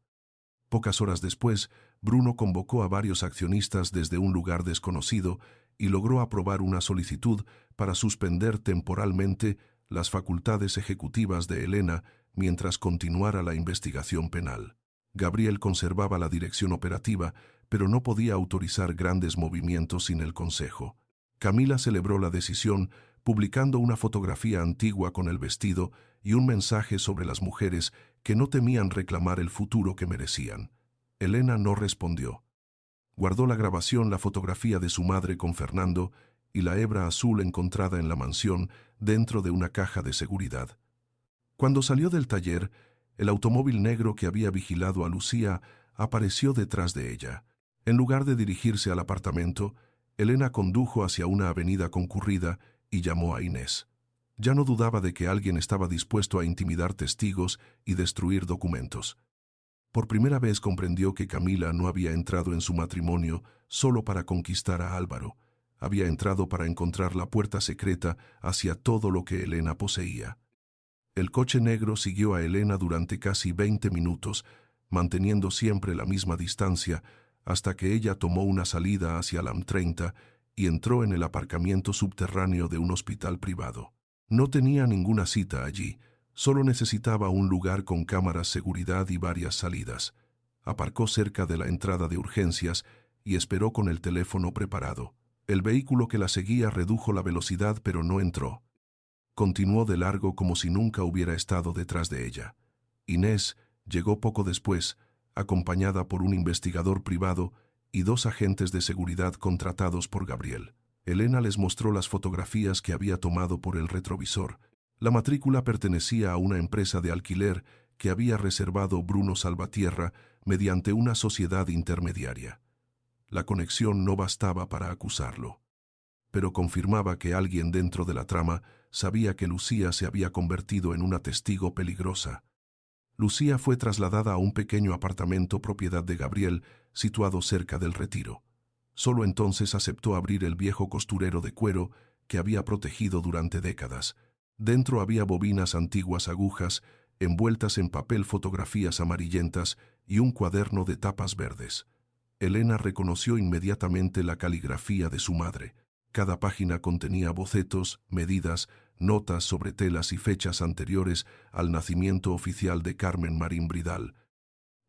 Pocas horas después, Bruno convocó a varios accionistas desde un lugar desconocido y logró aprobar una solicitud para suspender temporalmente las facultades ejecutivas de Elena mientras continuara la investigación penal. Gabriel conservaba la dirección operativa, pero no podía autorizar grandes movimientos sin el consejo. Camila celebró la decisión, publicando una fotografía antigua con el vestido y un mensaje sobre las mujeres que no temían reclamar el futuro que merecían. Elena no respondió. Guardó la grabación, la fotografía de su madre con Fernando y la hebra azul encontrada en la mansión dentro de una caja de seguridad. Cuando salió del taller, el automóvil negro que había vigilado a Lucía apareció detrás de ella. En lugar de dirigirse al apartamento, Elena condujo hacia una avenida concurrida y llamó a Inés. Ya no dudaba de que alguien estaba dispuesto a intimidar testigos y destruir documentos. Por primera vez comprendió que Camila no había entrado en su matrimonio solo para conquistar a Álvaro. Había entrado para encontrar la puerta secreta hacia todo lo que Elena poseía. El coche negro siguió a Elena durante casi 20 minutos, manteniendo siempre la misma distancia, hasta que ella tomó una salida hacia la M30 y entró en el aparcamiento subterráneo de un hospital privado. No tenía ninguna cita allí, solo necesitaba un lugar con cámaras de seguridad y varias salidas. Aparcó cerca de la entrada de urgencias y esperó con el teléfono preparado. El vehículo que la seguía redujo la velocidad pero no entró. Continuó de largo como si nunca hubiera estado detrás de ella. Inés llegó poco después, acompañada por un investigador privado y 2 agentes de seguridad contratados por Gabriel. Elena les mostró las fotografías que había tomado por el retrovisor. La matrícula pertenecía a una empresa de alquiler que había reservado Bruno Salvatierra mediante una sociedad intermediaria. La conexión no bastaba para acusarlo, pero confirmaba que alguien dentro de la trama sabía que Lucía se había convertido en una testigo peligrosa. Lucía fue trasladada a un pequeño apartamento propiedad de Gabriel, situado cerca del Retiro. Solo entonces aceptó abrir el viejo costurero de cuero que había protegido durante décadas. Dentro había bobinas, antiguas agujas, envueltas en papel, fotografías amarillentas y un cuaderno de tapas verdes. Elena reconoció inmediatamente la caligrafía de su madre. Cada página contenía bocetos, medidas, notas sobre telas y fechas anteriores al nacimiento oficial de Carmen Marín Bridal.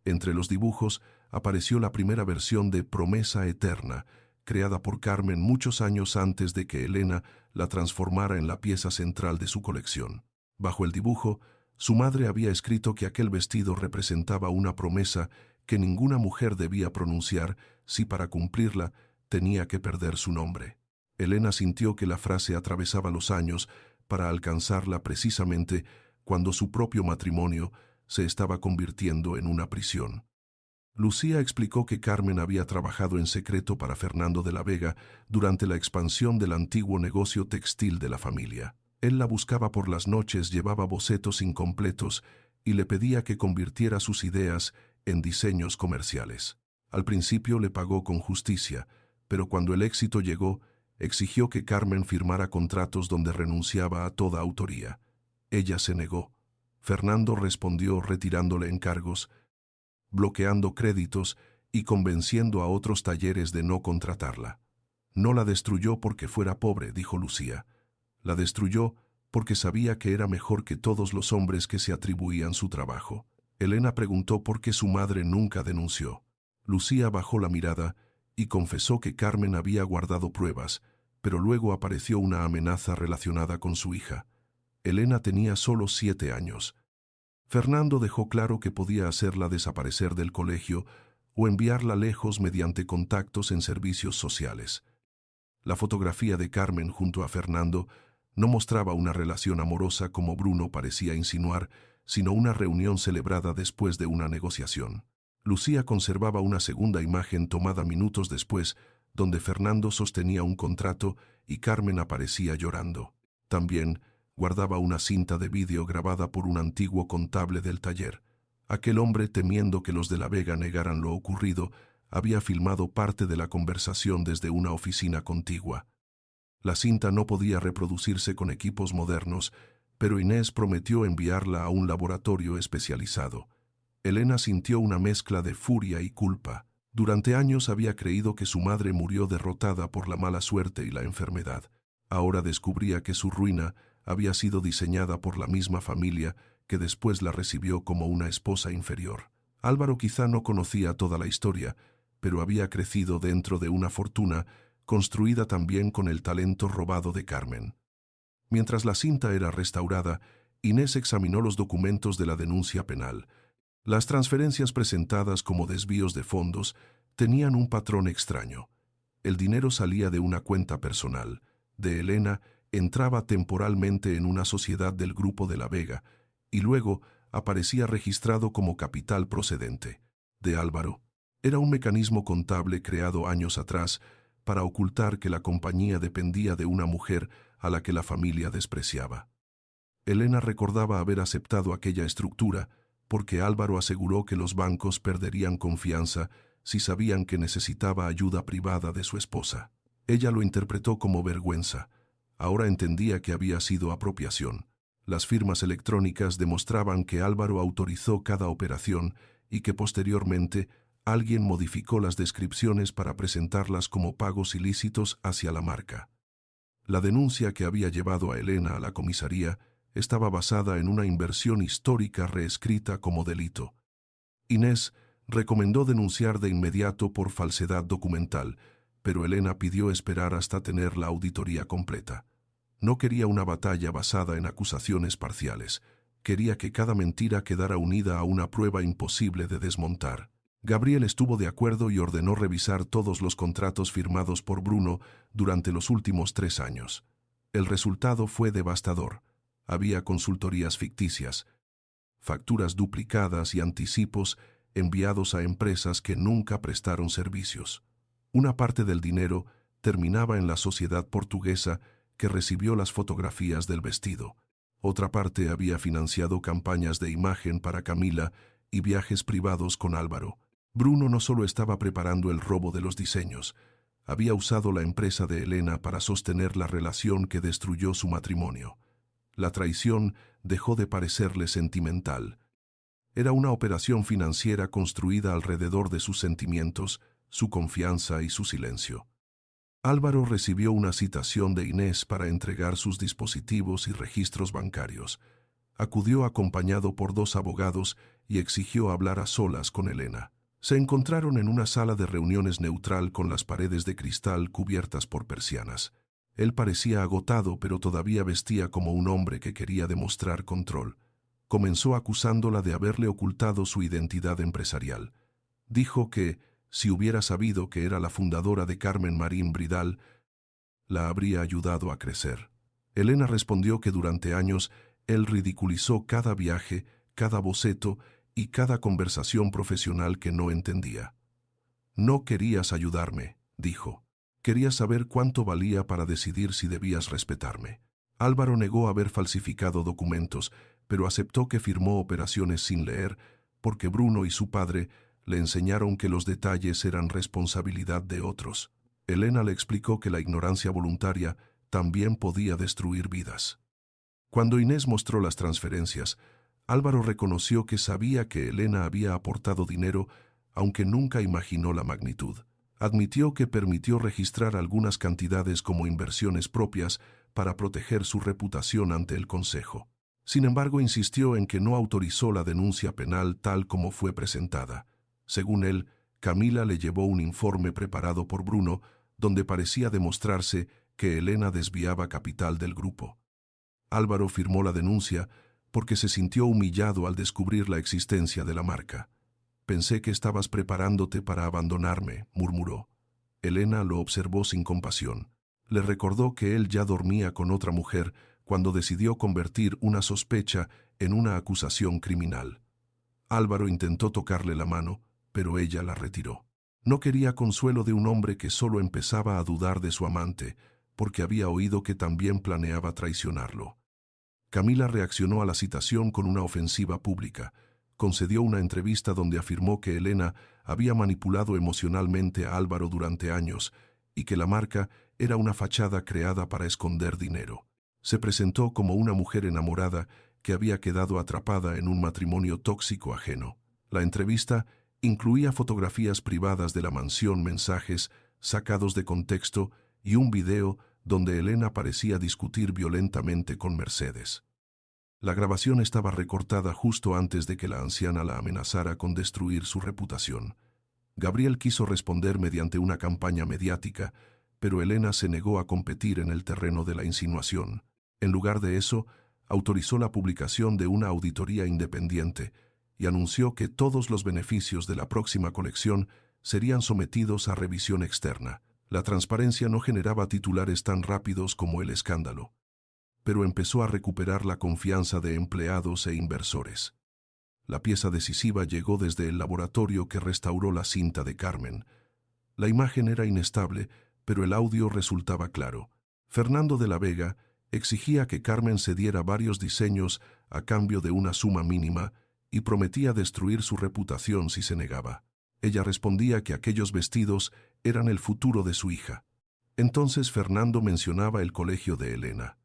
Entre los dibujos apareció la primera versión de Promesa Eterna, creada por Carmen muchos años antes de que Elena la transformara en la pieza central de su colección. Bajo el dibujo, su madre había escrito que aquel vestido representaba una promesa que ninguna mujer debía pronunciar si para cumplirla tenía que perder su nombre. Elena sintió que la frase atravesaba los años para alcanzarla precisamente cuando su propio matrimonio se estaba convirtiendo en una prisión. Lucía explicó que Carmen había trabajado en secreto para Fernando de la Vega durante la expansión del antiguo negocio textil de la familia. Él la buscaba por las noches, llevaba bocetos incompletos y le pedía que convirtiera sus ideas en diseños comerciales. Al principio le pagó con justicia, pero cuando el éxito llegó, exigió que Carmen firmara contratos donde renunciaba a toda autoría. Ella se negó. Fernando respondió retirándole encargos, bloqueando créditos y convenciendo a otros talleres de no contratarla. No la destruyó porque fuera pobre, dijo Lucía. La destruyó porque sabía que era mejor que todos los hombres que se atribuían su trabajo. Elena preguntó por qué su madre nunca denunció. Lucía bajó la mirada y confesó que Carmen había guardado pruebas, pero luego apareció una amenaza relacionada con su hija. Elena tenía solo 7 años. Fernando dejó claro que podía hacerla desaparecer del colegio o enviarla lejos mediante contactos en servicios sociales. La fotografía de Carmen junto a Fernando no mostraba una relación amorosa como Bruno parecía insinuar, sino una reunión celebrada después de una negociación. Lucía conservaba una segunda imagen tomada minutos después, donde Fernando sostenía un contrato y Carmen aparecía llorando. También guardaba una cinta de vídeo grabada por un antiguo contable del taller. Aquel hombre, temiendo que los de la Vega negaran lo ocurrido, había filmado parte de la conversación desde una oficina contigua. La cinta no podía reproducirse con equipos modernos, pero Inés prometió enviarla a un laboratorio especializado. Elena sintió una mezcla de furia y culpa. Durante años había creído que su madre murió derrotada por la mala suerte y la enfermedad. Ahora descubría que su ruina había sido diseñada por la misma familia que después la recibió como una esposa inferior. Álvaro quizá no conocía toda la historia, pero había crecido dentro de una fortuna construida también con el talento robado de Carmen. Mientras la cinta era restaurada, Inés examinó los documentos de la denuncia penal. Las transferencias presentadas como desvíos de fondos tenían un patrón extraño. El dinero salía de una cuenta personal de Elena, entraba temporalmente en una sociedad del Grupo de la Vega y luego aparecía registrado como capital procedente de Álvaro. Era un mecanismo contable creado años atrás para ocultar que la compañía dependía de una mujer a la que la familia despreciaba. Elena recordaba haber aceptado aquella estructura porque Álvaro aseguró que los bancos perderían confianza si sabían que necesitaba ayuda privada de su esposa. Ella lo interpretó como vergüenza. Ahora entendía que había sido apropiación. Las firmas electrónicas demostraban que Álvaro autorizó cada operación y que posteriormente alguien modificó las descripciones para presentarlas como pagos ilícitos hacia la marca. La denuncia que había llevado a Elena a la comisaría estaba basada en una inversión histórica reescrita como delito. Inés recomendó denunciar de inmediato por falsedad documental, pero Elena pidió esperar hasta tener la auditoría completa. No quería una batalla basada en acusaciones parciales. Quería que cada mentira quedara unida a una prueba imposible de desmontar. Gabriel estuvo de acuerdo y ordenó revisar todos los contratos firmados por Bruno durante los últimos 3 años. El resultado fue devastador. Había consultorías ficticias, facturas duplicadas y anticipos enviados a empresas que nunca prestaron servicios. Una parte del dinero terminaba en la sociedad portuguesa que recibió las fotografías del vestido. Otra parte había financiado campañas de imagen para Camila y viajes privados con Álvaro. Bruno no solo estaba preparando el robo de los diseños, había usado la empresa de Elena para sostener la relación que destruyó su matrimonio. La traición dejó de parecerle sentimental. Era una operación financiera construida alrededor de sus sentimientos, su confianza y su silencio. Álvaro recibió una citación de Inés para entregar sus dispositivos y registros bancarios. Acudió acompañado por 2 abogados y exigió hablar a solas con Elena. Se encontraron en una sala de reuniones neutral con las paredes de cristal cubiertas por persianas. Él parecía agotado, pero todavía vestía como un hombre que quería demostrar control. Comenzó acusándola de haberle ocultado su identidad empresarial. Dijo que, si hubiera sabido que era la fundadora de Carmen Marín Bridal, la habría ayudado a crecer. Elena respondió que durante años él ridiculizó cada viaje, cada boceto y cada conversación profesional que no entendía. «No querías ayudarme», dijo. «Querías saber cuánto valía para decidir si debías respetarme». Álvaro negó haber falsificado documentos, pero aceptó que firmó operaciones sin leer, porque Bruno y su padre le enseñaron que los detalles eran responsabilidad de otros. Elena le explicó que la ignorancia voluntaria también podía destruir vidas. Cuando Inés mostró las transferencias, Álvaro reconoció que sabía que Elena había aportado dinero, aunque nunca imaginó la magnitud. Admitió que permitió registrar algunas cantidades como inversiones propias para proteger su reputación ante el Consejo. Sin embargo, insistió en que no autorizó la denuncia penal tal como fue presentada. Según él, Camila le llevó un informe preparado por Bruno, donde parecía demostrarse que Elena desviaba capital del grupo. Álvaro firmó la denuncia porque se sintió humillado al descubrir la existencia de la marca. «Pensé que estabas preparándote para abandonarme», murmuró. Elena lo observó sin compasión. Le recordó que él ya dormía con otra mujer cuando decidió convertir una sospecha en una acusación criminal. Álvaro intentó tocarle la mano, pero ella la retiró. No quería consuelo de un hombre que solo empezaba a dudar de su amante, porque había oído que también planeaba traicionarlo. Camila reaccionó a la citación con una ofensiva pública. Concedió una entrevista donde afirmó que Elena había manipulado emocionalmente a Álvaro durante años y que la marca era una fachada creada para esconder dinero. Se presentó como una mujer enamorada que había quedado atrapada en un matrimonio tóxico ajeno. La entrevista incluía fotografías privadas de la mansión, mensajes sacados de contexto y un video donde Elena parecía discutir violentamente con Mercedes. La grabación estaba recortada justo antes de que la anciana la amenazara con destruir su reputación. Gabriel quiso responder mediante una campaña mediática, pero Elena se negó a competir en el terreno de la insinuación. En lugar de eso, autorizó la publicación de una auditoría independiente y anunció que todos los beneficios de la próxima colección serían sometidos a revisión externa. La transparencia no generaba titulares tan rápidos como el escándalo, pero empezó a recuperar la confianza de empleados e inversores. La pieza decisiva llegó desde el laboratorio que restauró la cinta de Carmen. La imagen era inestable, pero el audio resultaba claro. Fernando de la Vega exigía que Carmen cediera varios diseños a cambio de una suma mínima y prometía destruir su reputación si se negaba. Ella respondía que aquellos vestidos eran el futuro de su hija. Entonces Fernando mencionaba el colegio de Elena,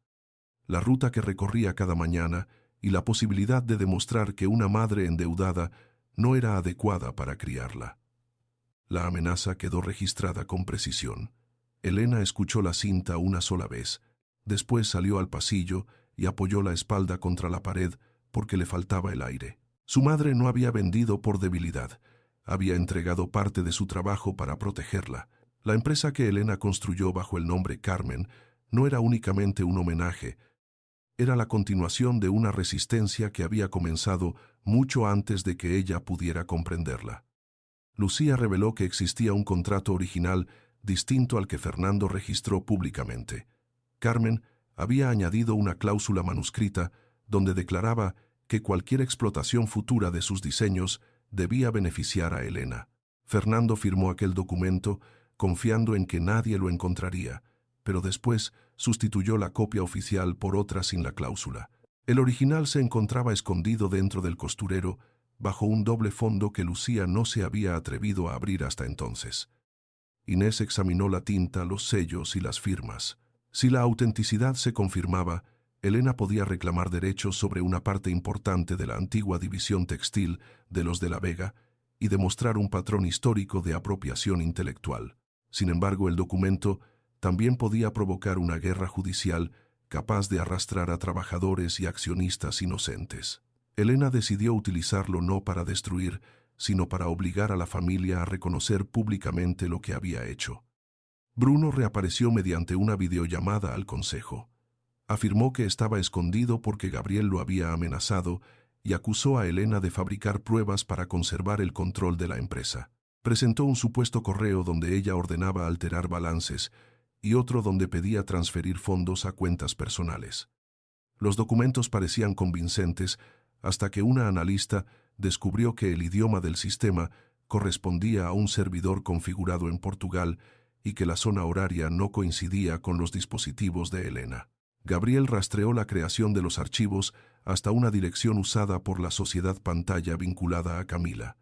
la ruta que recorría cada mañana y la posibilidad de demostrar que una madre endeudada no era adecuada para criarla. La amenaza quedó registrada con precisión. Elena escuchó la cinta una sola vez. Después salió al pasillo y apoyó la espalda contra la pared porque le faltaba el aire. Su madre no había vendido por debilidad. Había entregado parte de su trabajo para protegerla. La empresa que Elena construyó bajo el nombre Carmen no era únicamente un homenaje, era la continuación de una resistencia que había comenzado mucho antes de que ella pudiera comprenderla. Lucía reveló que existía un contrato original distinto al que Fernando registró públicamente. Carmen había añadido una cláusula manuscrita donde declaraba que cualquier explotación futura de sus diseños debía beneficiar a Elena. Fernando firmó aquel documento confiando en que nadie lo encontraría, pero después sustituyó la copia oficial por otra sin la cláusula. El original se encontraba escondido dentro del costurero, bajo un doble fondo que Lucía no se había atrevido a abrir hasta entonces. Inés examinó la tinta, los sellos y las firmas. Si la autenticidad se confirmaba, Elena podía reclamar derechos sobre una parte importante de la antigua división textil de los de la Vega y demostrar un patrón histórico de apropiación intelectual. Sin embargo, el documento también podía provocar una guerra judicial capaz de arrastrar a trabajadores y accionistas inocentes. Elena decidió utilizarlo no para destruir, sino para obligar a la familia a reconocer públicamente lo que había hecho. Bruno reapareció mediante una videollamada al consejo. Afirmó que estaba escondido porque Gabriel lo había amenazado y acusó a Elena de fabricar pruebas para conservar el control de la empresa. Presentó un supuesto correo donde ella ordenaba alterar balances y otro donde pedía transferir fondos a cuentas personales. Los documentos parecían convincentes hasta que una analista descubrió que el idioma del sistema correspondía a un servidor configurado en Portugal y que la zona horaria no coincidía con los dispositivos de Elena. Gabriel rastreó la creación de los archivos hasta una dirección usada por la sociedad Pantalla vinculada a Camila.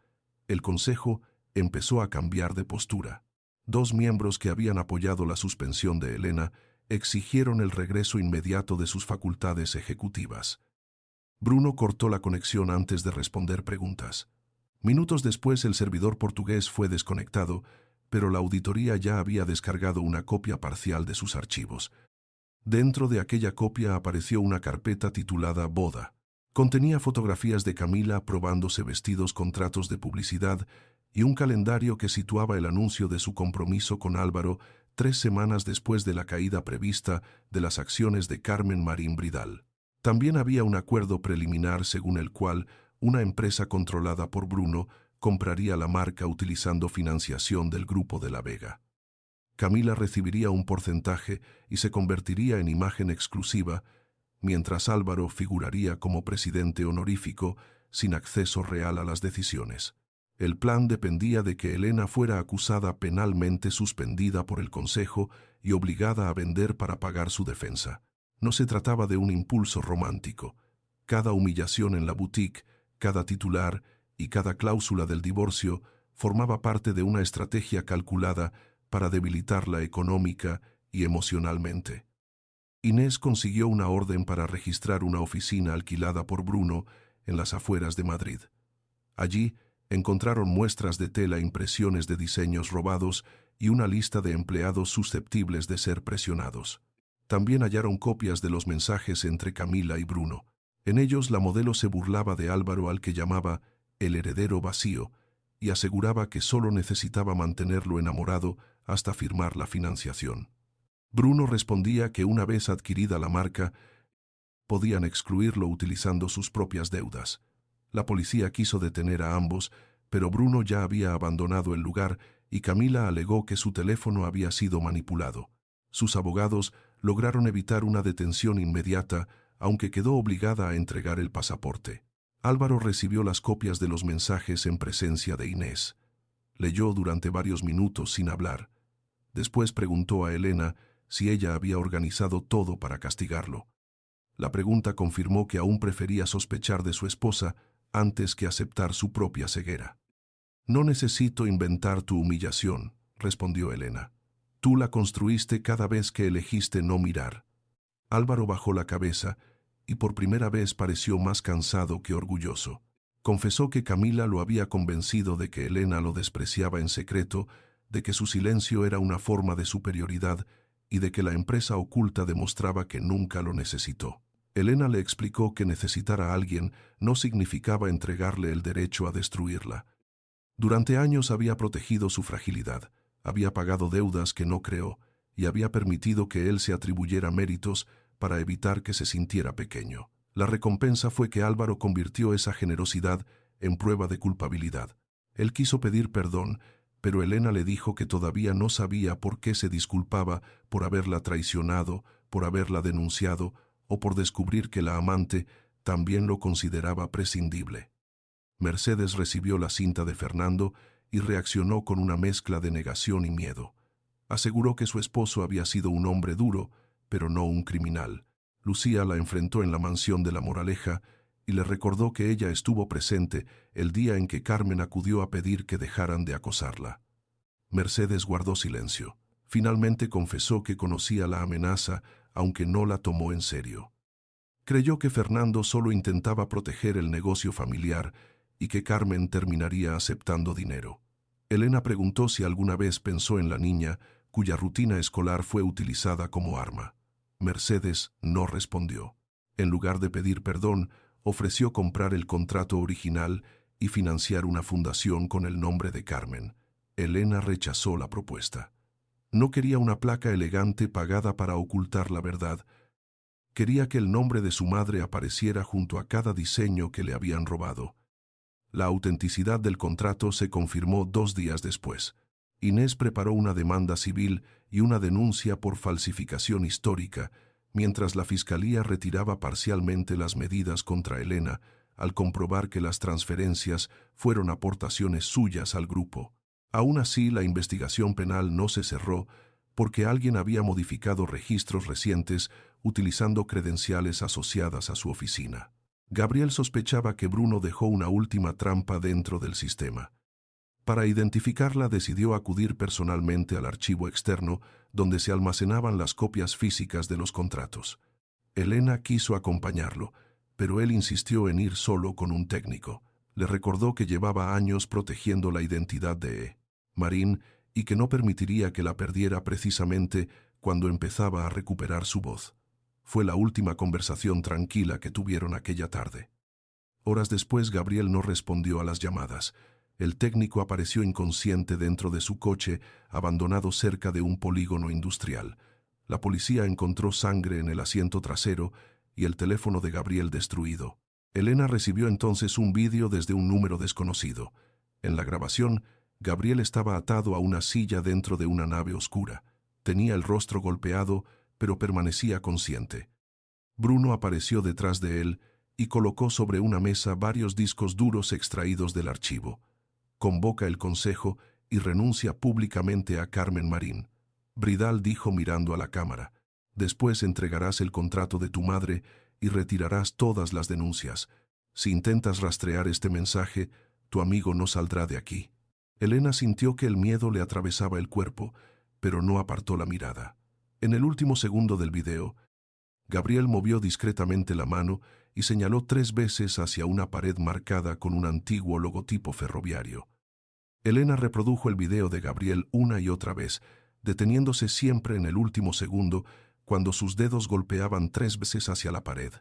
El consejo empezó a cambiar de postura. 2 miembros que habían apoyado la suspensión de Elena exigieron el regreso inmediato de sus facultades ejecutivas. Bruno cortó la conexión antes de responder preguntas. Minutos después el servidor portugués fue desconectado, pero la auditoría ya había descargado una copia parcial de sus archivos. Dentro de aquella copia apareció una carpeta titulada Boda. Contenía fotografías de Camila probándose vestidos con tratos de publicidad y un calendario que situaba el anuncio de su compromiso con Álvaro 3 semanas después de la caída prevista de las acciones de Carmen Marín Bridal. También había un acuerdo preliminar según el cual una empresa controlada por Bruno compraría la marca utilizando financiación del Grupo de la Vega. Camila recibiría un porcentaje y se convertiría en imagen exclusiva, mientras Álvaro figuraría como presidente honorífico sin acceso real a las decisiones. El plan dependía de que Elena fuera acusada penalmente, suspendida por el Consejo y obligada a vender para pagar su defensa. No se trataba de un impulso romántico. Cada humillación en la boutique, cada titular y cada cláusula del divorcio formaba parte de una estrategia calculada para debilitarla económica y emocionalmente. Inés consiguió una orden para registrar una oficina alquilada por Bruno en las afueras de Madrid. Allí encontraron muestras de tela, impresiones de diseños robados y una lista de empleados susceptibles de ser presionados. También hallaron copias de los mensajes entre Camila y Bruno. En ellos la modelo se burlaba de Álvaro, al que llamaba el heredero vacío, y aseguraba que solo necesitaba mantenerlo enamorado hasta firmar la financiación. Bruno respondía que una vez adquirida la marca, podían excluirlo utilizando sus propias deudas. La policía quiso detener a ambos, pero Bruno ya había abandonado el lugar y Camila alegó que su teléfono había sido manipulado. Sus abogados lograron evitar una detención inmediata, aunque quedó obligada a entregar el pasaporte. Álvaro recibió las copias de los mensajes en presencia de Inés. Leyó durante varios minutos sin hablar. Después preguntó a Elena si ella había organizado todo para castigarlo. La pregunta confirmó que aún prefería sospechar de su esposa antes que aceptar su propia ceguera. «No necesito inventar tu humillación», respondió Elena. «Tú la construiste cada vez que elegiste no mirar». Álvaro bajó la cabeza y por primera vez pareció más cansado que orgulloso. Confesó que Camila lo había convencido de que Elena lo despreciaba en secreto, de que su silencio era una forma de superioridad y de que la empresa oculta demostraba que nunca lo necesitó. Elena le explicó que necesitar a alguien no significaba entregarle el derecho a destruirla. Durante años había protegido su fragilidad, había pagado deudas que no creó y había permitido que él se atribuyera méritos para evitar que se sintiera pequeño. La recompensa fue que Álvaro convirtió esa generosidad en prueba de culpabilidad. Él quiso pedir perdón, pero Elena le dijo que todavía no sabía por qué se disculpaba por haberla traicionado, por haberla denunciado o por descubrir que la amante también lo consideraba prescindible. Mercedes recibió la cinta de Fernando y reaccionó con una mezcla de negación y miedo. Aseguró que su esposo había sido un hombre duro, pero no un criminal. Lucía la enfrentó en la mansión de La Moraleja y le recordó que ella estuvo presente el día en que Carmen acudió a pedir que dejaran de acosarla. Mercedes guardó silencio. Finalmente confesó que conocía la amenaza, aunque no la tomó en serio. Creyó que Fernando solo intentaba proteger el negocio familiar y que Carmen terminaría aceptando dinero. Elena preguntó si alguna vez pensó en la niña, cuya rutina escolar fue utilizada como arma. Mercedes no respondió. En lugar de pedir perdón, ofreció comprar el contrato original y financiar una fundación con el nombre de Carmen. Elena rechazó la propuesta. No quería una placa elegante pagada para ocultar la verdad. Quería que el nombre de su madre apareciera junto a cada diseño que le habían robado. La autenticidad del contrato se confirmó 2 días después. Inés preparó una demanda civil y una denuncia por falsificación histórica, mientras la Fiscalía retiraba parcialmente las medidas contra Elena al comprobar que las transferencias fueron aportaciones suyas al grupo. Aún así, la investigación penal no se cerró porque alguien había modificado registros recientes utilizando credenciales asociadas a su oficina. Gabriel sospechaba que Bruno dejó una última trampa dentro del sistema. Para identificarla, decidió acudir personalmente al archivo externo donde se almacenaban las copias físicas de los contratos. Elena quiso acompañarlo, pero él insistió en ir solo con un técnico. Le recordó que llevaba años protegiendo la identidad de Marín y que no permitiría que la perdiera precisamente cuando empezaba a recuperar su voz. Fue la última conversación tranquila que tuvieron aquella tarde. Horas después, Gabriel no respondió a las llamadas. El técnico apareció inconsciente dentro de su coche, abandonado cerca de un polígono industrial. La policía encontró sangre en el asiento trasero y el teléfono de Gabriel destruido. Elena recibió entonces un vídeo desde un número desconocido. En la grabación, Gabriel estaba atado a una silla dentro de una nave oscura. Tenía el rostro golpeado, pero permanecía consciente. Bruno apareció detrás de él y colocó sobre una mesa varios discos duros extraídos del archivo. Convoca el consejo y renuncia públicamente a Carmen Marín. Bridal dijo mirando a la cámara. Después entregarás el contrato de tu madre y retirarás todas las denuncias. Si intentas rastrear este mensaje, tu amigo no saldrá de aquí. Elena sintió que el miedo le atravesaba el cuerpo, pero no apartó la mirada. En el último segundo del video, Gabriel movió discretamente la mano y señaló 3 veces hacia una pared marcada con un antiguo logotipo ferroviario. Elena reprodujo el video de Gabriel una y otra vez, deteniéndose siempre en el último segundo cuando sus dedos golpeaban 3 veces hacia la pared.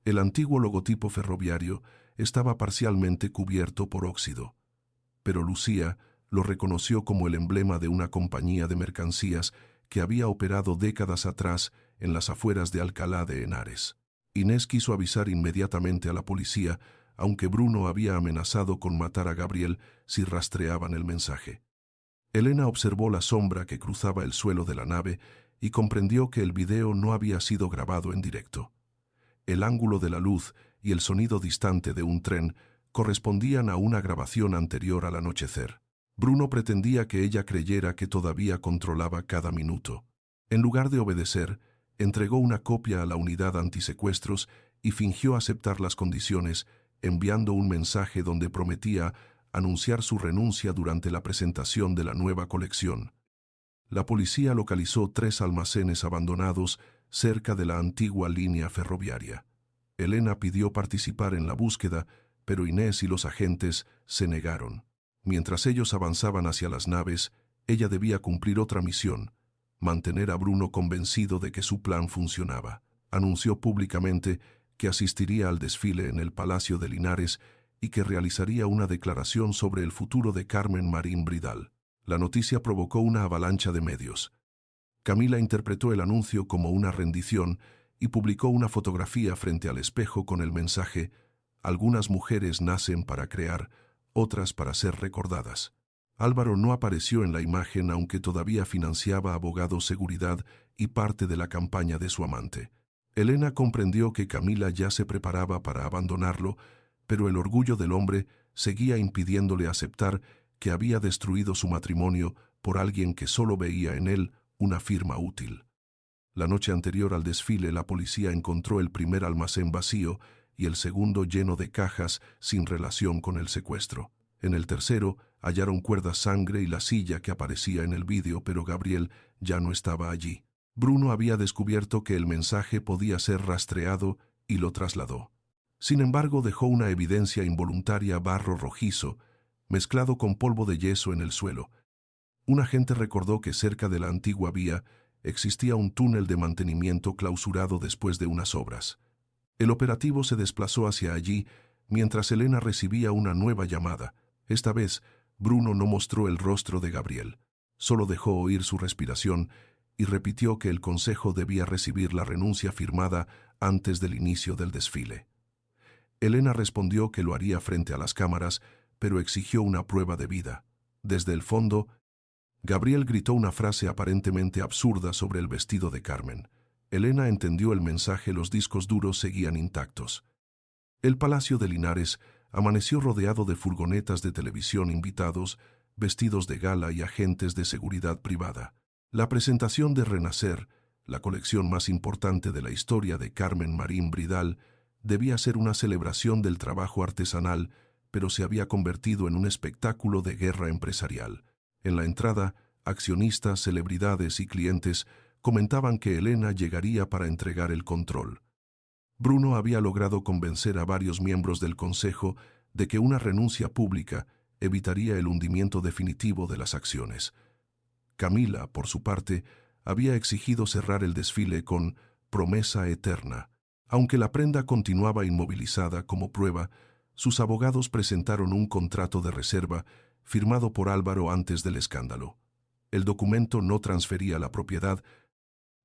El antiguo logotipo ferroviario estaba parcialmente cubierto por óxido, pero Lucía lo reconoció como el emblema de una compañía de mercancías que había operado décadas atrás en las afueras de Alcalá de Henares. Inés quiso avisar inmediatamente a la policía, aunque Bruno había amenazado con matar a Gabriel si rastreaban el mensaje. Elena observó la sombra que cruzaba el suelo de la nave y comprendió que el video no había sido grabado en directo. El ángulo de la luz y el sonido distante de un tren correspondían a una grabación anterior al anochecer. Bruno pretendía que ella creyera que todavía controlaba cada minuto. En lugar de obedecer, entregó una copia a la unidad antisecuestros y fingió aceptar las condiciones, enviando un mensaje donde prometía anunciar su renuncia durante la presentación de la nueva colección. La policía localizó 3 almacenes abandonados cerca de la antigua línea ferroviaria. Elena pidió participar en la búsqueda, pero Inés y los agentes se negaron. Mientras ellos avanzaban hacia las naves, ella debía cumplir otra misión: mantener a Bruno convencido de que su plan funcionaba. Anunció públicamente que asistiría al desfile en el Palacio de Linares y que realizaría una declaración sobre el futuro de Carmen Marín Bridal. La noticia provocó una avalancha de medios. Camila interpretó el anuncio como una rendición y publicó una fotografía frente al espejo con el mensaje: algunas mujeres nacen para crear, otras para ser recordadas. Álvaro no apareció en la imagen, aunque todavía financiaba abogados, seguridad y parte de la campaña de su amante. Elena comprendió que Camila ya se preparaba para abandonarlo, pero el orgullo del hombre seguía impidiéndole aceptar que había destruido su matrimonio por alguien que solo veía en él una firma útil. La noche anterior al desfile, la policía encontró el primer almacén vacío y el segundo lleno de cajas sin relación con el secuestro. En el tercero hallaron cuerdas, sangre y la silla que aparecía en el vídeo, pero Gabriel ya no estaba allí. Bruno había descubierto que el mensaje podía ser rastreado y lo trasladó. Sin embargo, dejó una evidencia involuntaria: barro rojizo, mezclado con polvo de yeso en el suelo. Un agente recordó que cerca de la antigua vía existía un túnel de mantenimiento clausurado después de unas obras. El operativo se desplazó hacia allí mientras Elena recibía una nueva llamada. Esta vez, Bruno no mostró el rostro de Gabriel, solo dejó oír su respiración y repitió que el consejo debía recibir la renuncia firmada antes del inicio del desfile. Elena respondió que lo haría frente a las cámaras, pero exigió una prueba de vida. Desde el fondo, Gabriel gritó una frase aparentemente absurda sobre el vestido de Carmen. Elena entendió el mensaje: los discos duros seguían intactos. El Palacio de Linares amaneció rodeado de furgonetas de televisión, invitados, vestidos de gala y agentes de seguridad privada. La presentación de Renacer, la colección más importante de la historia de Carmen Marín Bridal, debía ser una celebración del trabajo artesanal, pero se había convertido en un espectáculo de guerra empresarial. En la entrada, accionistas, celebridades y clientes comentaban que Elena llegaría para entregar el control. Bruno había logrado convencer a varios miembros del consejo de que una renuncia pública evitaría el hundimiento definitivo de las acciones. Camila, por su parte, había exigido cerrar el desfile con promesa eterna. Aunque la prenda continuaba inmovilizada como prueba, sus abogados presentaron un contrato de reserva firmado por Álvaro antes del escándalo. El documento no transfería la propiedad,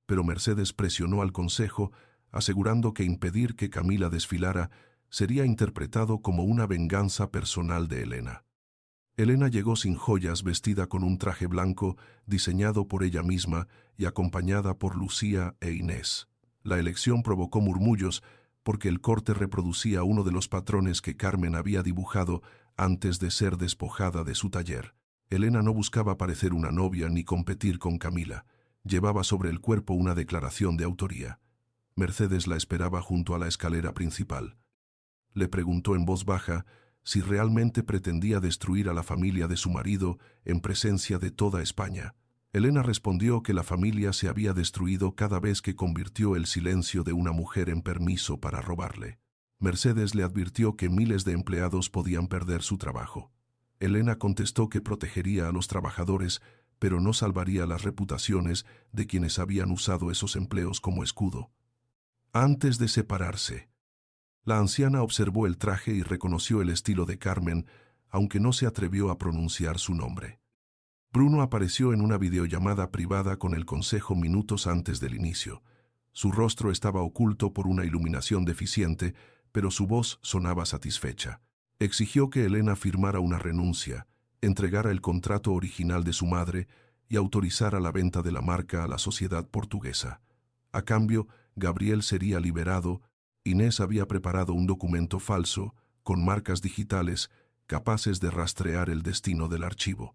pero Mercedes presionó al consejo, asegurando que impedir que Camila desfilara sería interpretado como una venganza personal de Elena. Elena llegó sin joyas, vestida con un traje blanco diseñado por ella misma y acompañada por Lucía e Inés. La elección provocó murmullos porque el corte reproducía uno de los patrones que Carmen había dibujado antes de ser despojada de su taller. Elena no buscaba parecer una novia ni competir con Camila. Llevaba sobre el cuerpo una declaración de autoría. Mercedes la esperaba junto a la escalera principal. Le preguntó en voz baja si realmente pretendía destruir a la familia de su marido en presencia de toda España. Elena respondió que la familia se había destruido cada vez que convirtió el silencio de una mujer en permiso para robarle. Mercedes le advirtió que miles de empleados podían perder su trabajo. Elena contestó que protegería a los trabajadores, pero no salvaría las reputaciones de quienes habían usado esos empleos como escudo. Antes de separarse, la anciana observó el traje y reconoció el estilo de Carmen, aunque no se atrevió a pronunciar su nombre. Bruno apareció en una videollamada privada con el consejo minutos antes del inicio. Su rostro estaba oculto por una iluminación deficiente, pero su voz sonaba satisfecha. Exigió que Elena firmara una renuncia, entregara el contrato original de su madre y autorizara la venta de la marca a la sociedad portuguesa. A cambio, Gabriel sería liberado. Inés había preparado un documento falso, con marcas digitales, capaces de rastrear el destino del archivo.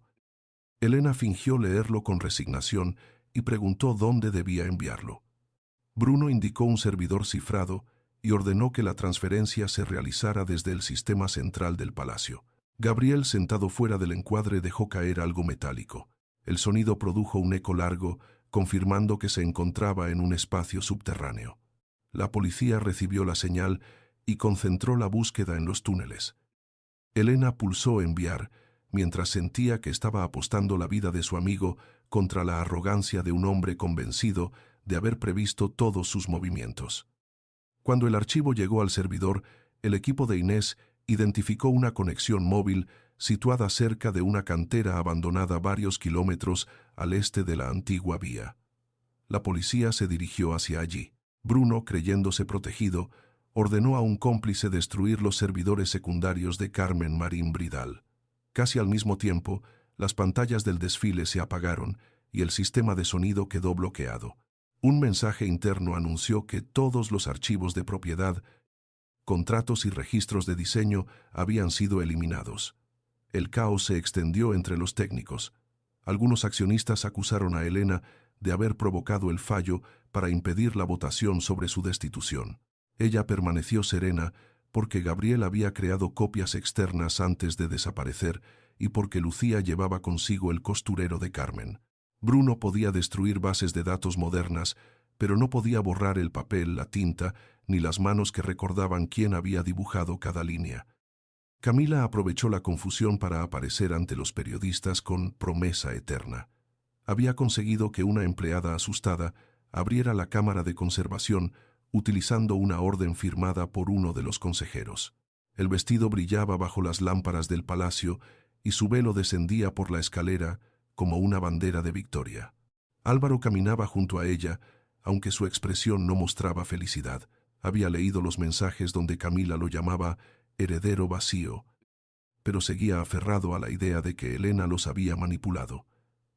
Elena fingió leerlo con resignación y preguntó dónde debía enviarlo. Bruno indicó un servidor cifrado y ordenó que la transferencia se realizara desde el sistema central del palacio. Gabriel, sentado fuera del encuadre, dejó caer algo metálico. El sonido produjo un eco largo, confirmando que se encontraba en un espacio subterráneo. La policía recibió la señal y concentró la búsqueda en los túneles. Elena pulsó enviar, mientras sentía que estaba apostando la vida de su amigo contra la arrogancia de un hombre convencido de haber previsto todos sus movimientos. Cuando el archivo llegó al servidor, el equipo de Inés identificó una conexión móvil situada cerca de una cantera abandonada varios kilómetros al este de la antigua vía. La policía se dirigió hacia allí. Bruno, creyéndose protegido, ordenó a un cómplice destruir los servidores secundarios de Carmen Marín Bridal. Casi al mismo tiempo, las pantallas del desfile se apagaron y el sistema de sonido quedó bloqueado. Un mensaje interno anunció que todos los archivos de propiedad, contratos y registros de diseño habían sido eliminados. El caos se extendió entre los técnicos. Algunos accionistas acusaron a Elena de haber provocado el fallo para impedir la votación sobre su destitución. Ella permaneció serena porque Gabriel había creado copias externas antes de desaparecer y porque Lucía llevaba consigo el costurero de Carmen. Bruno podía destruir bases de datos modernas, pero no podía borrar el papel, la tinta, ni las manos que recordaban quién había dibujado cada línea. Camila aprovechó la confusión para aparecer ante los periodistas con promesa eterna. Había conseguido que una empleada asustada abriera la cámara de conservación utilizando una orden firmada por uno de los consejeros. El vestido brillaba bajo las lámparas del palacio y su velo descendía por la escalera como una bandera de victoria. Álvaro caminaba junto a ella, aunque su expresión no mostraba felicidad. Había leído los mensajes donde Camila lo llamaba heredero vacío, pero seguía aferrado a la idea de que Elena los había manipulado.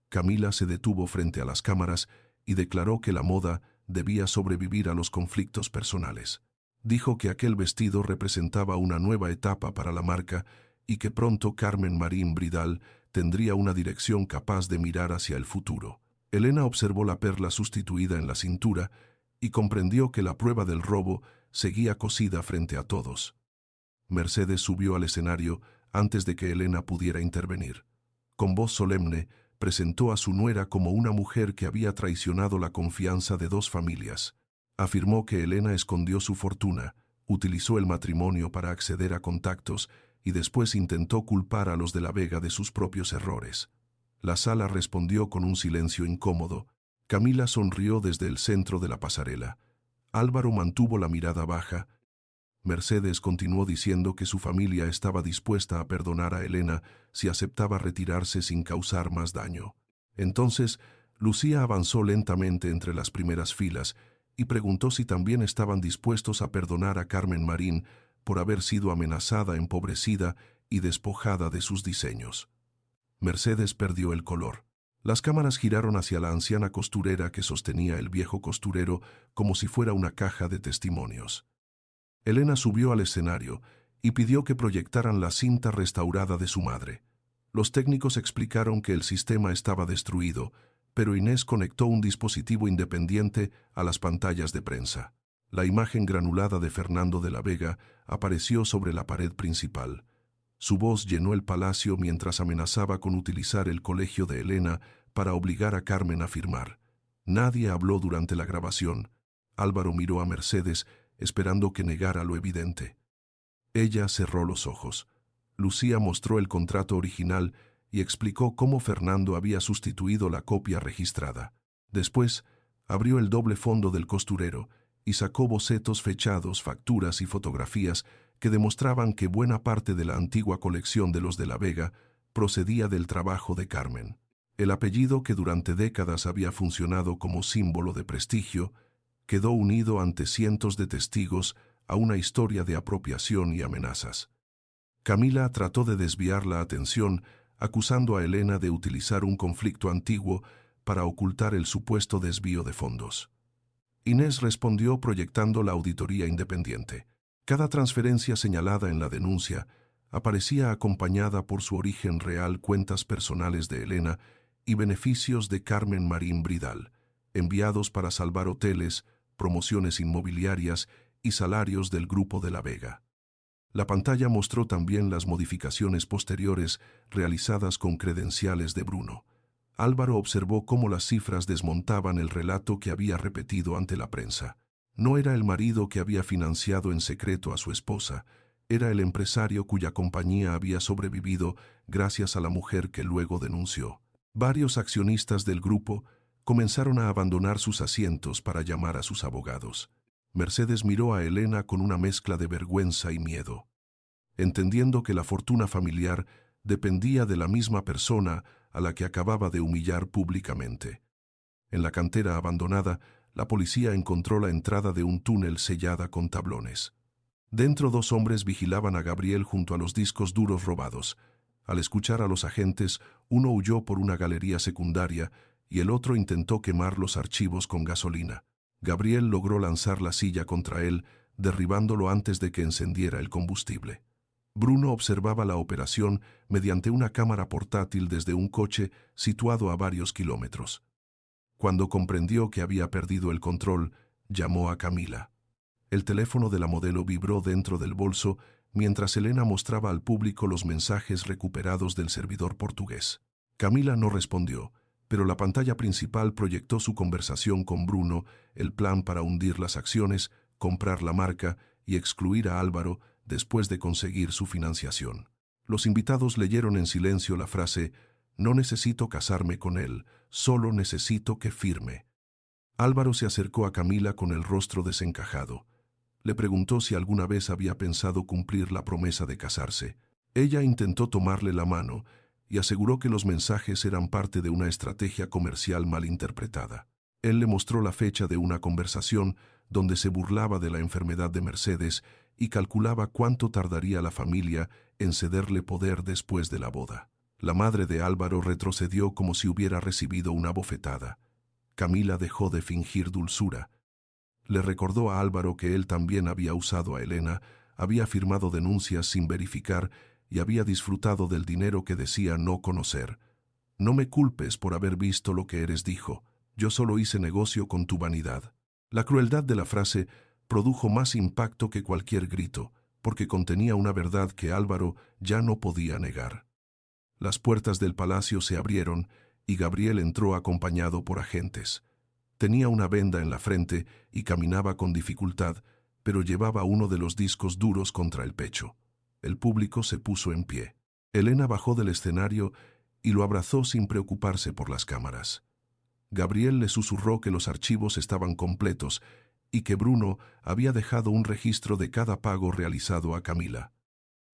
Camila se detuvo frente a las cámaras y declaró que la moda debía sobrevivir a los conflictos personales. Dijo que aquel vestido representaba una nueva etapa para la marca y que pronto Carmen Marín Bridal tendría una dirección capaz de mirar hacia el futuro. Elena observó la perla sustituida en la cintura y comprendió que la prueba del robo seguía cosida frente a todos. Mercedes subió al escenario antes de que Elena pudiera intervenir. Con voz solemne, presentó a su nuera como una mujer que había traicionado la confianza de dos familias. Afirmó que Elena escondió su fortuna, utilizó el matrimonio para acceder a contactos y después intentó culpar a los de la Vega de sus propios errores. La sala respondió con un silencio incómodo. Camila sonrió desde el centro de la pasarela. Álvaro mantuvo la mirada baja. Mercedes continuó diciendo que su familia estaba dispuesta a perdonar a Elena si aceptaba retirarse sin causar más daño. Entonces, Lucía avanzó lentamente entre las primeras filas y preguntó si también estaban dispuestos a perdonar a Carmen Marín por haber sido amenazada, empobrecida y despojada de sus diseños. Mercedes perdió el color. Las cámaras giraron hacia la anciana costurera que sostenía el viejo costurero como si fuera una caja de testimonios. Elena subió al escenario y pidió que proyectaran la cinta restaurada de su madre. Los técnicos explicaron que el sistema estaba destruido, pero Inés conectó un dispositivo independiente a las pantallas de prensa. La imagen granulada de Fernando de la Vega apareció sobre la pared principal. Su voz llenó el palacio mientras amenazaba con utilizar el colegio de Elena para obligar a Carmen a firmar. Nadie habló durante la grabación. Álvaro miró a Mercedes, esperando que negara lo evidente. Ella cerró los ojos. Lucía mostró el contrato original y explicó cómo Fernando había sustituido la copia registrada. Después, abrió el doble fondo del costurero y sacó bocetos fechados, facturas y fotografías que demostraban que buena parte de la antigua colección de los de la Vega procedía del trabajo de Carmen. El apellido, que durante décadas había funcionado como símbolo de prestigio, quedó unido ante cientos de testigos a una historia de apropiación y amenazas. Camila trató de desviar la atención, acusando a Elena de utilizar un conflicto antiguo para ocultar el supuesto desvío de fondos. Inés respondió proyectando la auditoría independiente. Cada transferencia señalada en la denuncia aparecía acompañada por su origen real, cuentas personales de Elena y beneficios de Carmen Marín Bridal, enviados para salvar hoteles, promociones inmobiliarias y salarios del Grupo de la Vega. La pantalla mostró también las modificaciones posteriores realizadas con credenciales de Bruno. Álvaro observó cómo las cifras desmontaban el relato que había repetido ante la prensa. No era el marido que había financiado en secreto a su esposa, era el empresario cuya compañía había sobrevivido gracias a la mujer que luego denunció. Varios accionistas del grupo comenzaron a abandonar sus asientos para llamar a sus abogados. Mercedes miró a Elena con una mezcla de vergüenza y miedo. Entendiendo que la fortuna familiar dependía de la misma persona a la que acababa de humillar públicamente. En la cantera abandonada, la policía encontró la entrada de un túnel sellada con tablones. Dentro, 2 hombres vigilaban a Gabriel junto a los discos duros robados. Al escuchar a los agentes, uno huyó por una galería secundaria y el otro intentó quemar los archivos con gasolina. Gabriel logró lanzar la silla contra él, derribándolo antes de que encendiera el combustible. Bruno observaba la operación mediante una cámara portátil desde un coche situado a varios kilómetros. Cuando comprendió que había perdido el control, llamó a Camila. El teléfono de la modelo vibró dentro del bolso mientras Elena mostraba al público los mensajes recuperados del servidor portugués. Camila no respondió, pero la pantalla principal proyectó su conversación con Bruno, el plan para hundir las acciones, comprar la marca y excluir a Álvaro después de conseguir su financiación. Los invitados leyeron en silencio la frase: «No necesito casarme con él, solo necesito que firme». Álvaro se acercó a Camila con el rostro desencajado. Le preguntó si alguna vez había pensado cumplir la promesa de casarse. Ella intentó tomarle la mano y aseguró que los mensajes eran parte de una estrategia comercial mal interpretada. Él le mostró la fecha de una conversación donde se burlaba de la enfermedad de Mercedes y calculaba cuánto tardaría la familia en cederle poder después de la boda. La madre de Álvaro retrocedió como si hubiera recibido una bofetada. Camila dejó de fingir dulzura. Le recordó a Álvaro que él también había usado a Elena, había firmado denuncias sin verificar y había disfrutado del dinero que decía no conocer. «No me culpes por haber visto lo que eres», dijo. «Yo solo hice negocio con tu vanidad». La crueldad de la frase produjo más impacto que cualquier grito, porque contenía una verdad que Álvaro ya no podía negar. Las puertas del palacio se abrieron y Gabriel entró acompañado por agentes. Tenía una venda en la frente y caminaba con dificultad, pero llevaba uno de los discos duros contra el pecho. El público se puso en pie. Elena bajó del escenario y lo abrazó sin preocuparse por las cámaras. Gabriel le susurró que los archivos estaban completos y que Bruno había dejado un registro de cada pago realizado a Camila.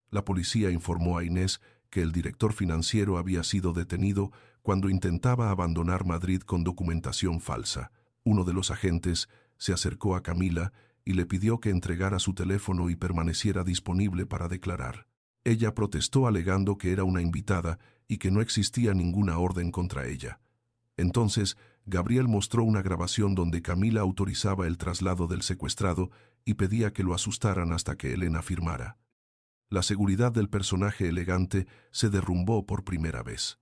La policía informó a Inés que el director financiero había sido detenido cuando intentaba abandonar Madrid con documentación falsa. Uno de los agentes se acercó a Camila y le pidió que entregara su teléfono y permaneciera disponible para declarar. Ella protestó alegando que era una invitada y que no existía ninguna orden contra ella. Entonces, Gabriel mostró una grabación donde Camila autorizaba el traslado del secuestrado y pedía que lo asustaran hasta que Elena firmara. La seguridad del personaje elegante se derrumbó por primera vez.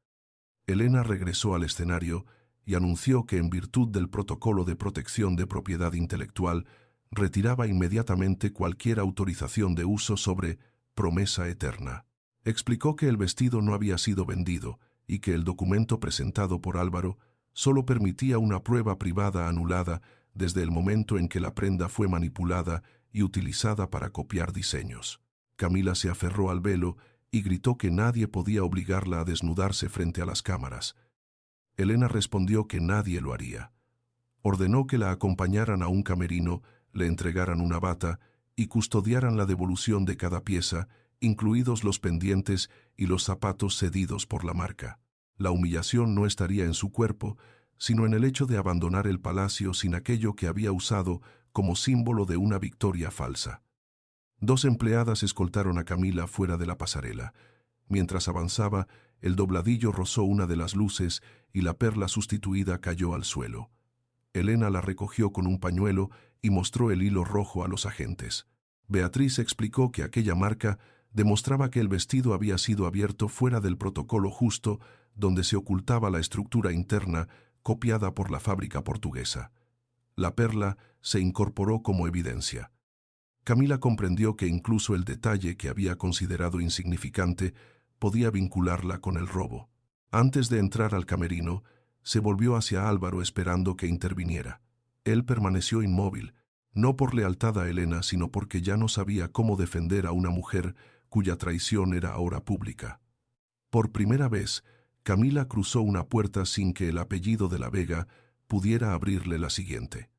Elena regresó al escenario y anunció que en virtud del Protocolo de Protección de Propiedad Intelectual retiraba inmediatamente cualquier autorización de uso sobre Promesa Eterna. Explicó que el vestido no había sido vendido y que el documento presentado por Álvaro solo permitía una prueba privada anulada desde el momento en que la prenda fue manipulada y utilizada para copiar diseños. Camila se aferró al velo y gritó que nadie podía obligarla a desnudarse frente a las cámaras. Elena respondió que nadie lo haría. Ordenó que la acompañaran a un camerino, le entregaran una bata y custodiaran la devolución de cada pieza, incluidos los pendientes y los zapatos cedidos por la marca. La humillación no estaría en su cuerpo, sino en el hecho de abandonar el palacio sin aquello que había usado como símbolo de una victoria falsa. 2 empleadas escoltaron a Camila fuera de la pasarela. Mientras avanzaba, el dobladillo rozó una de las luces y la perla sustituida cayó al suelo. Elena la recogió con un pañuelo y mostró el hilo rojo a los agentes. Beatriz explicó que aquella marca demostraba que el vestido había sido abierto fuera del protocolo justo, donde se ocultaba la estructura interna copiada por la fábrica portuguesa. La perla se incorporó como evidencia. Camila comprendió que incluso el detalle que había considerado insignificante podía vincularla con el robo. Antes de entrar al camerino, se volvió hacia Álvaro esperando que interviniera. Él permaneció inmóvil, no por lealtad a Elena, sino porque ya no sabía cómo defender a una mujer cuya traición era ahora pública. Por primera vez, Camila cruzó una puerta sin que el apellido de la Vega pudiera abrirle la siguiente.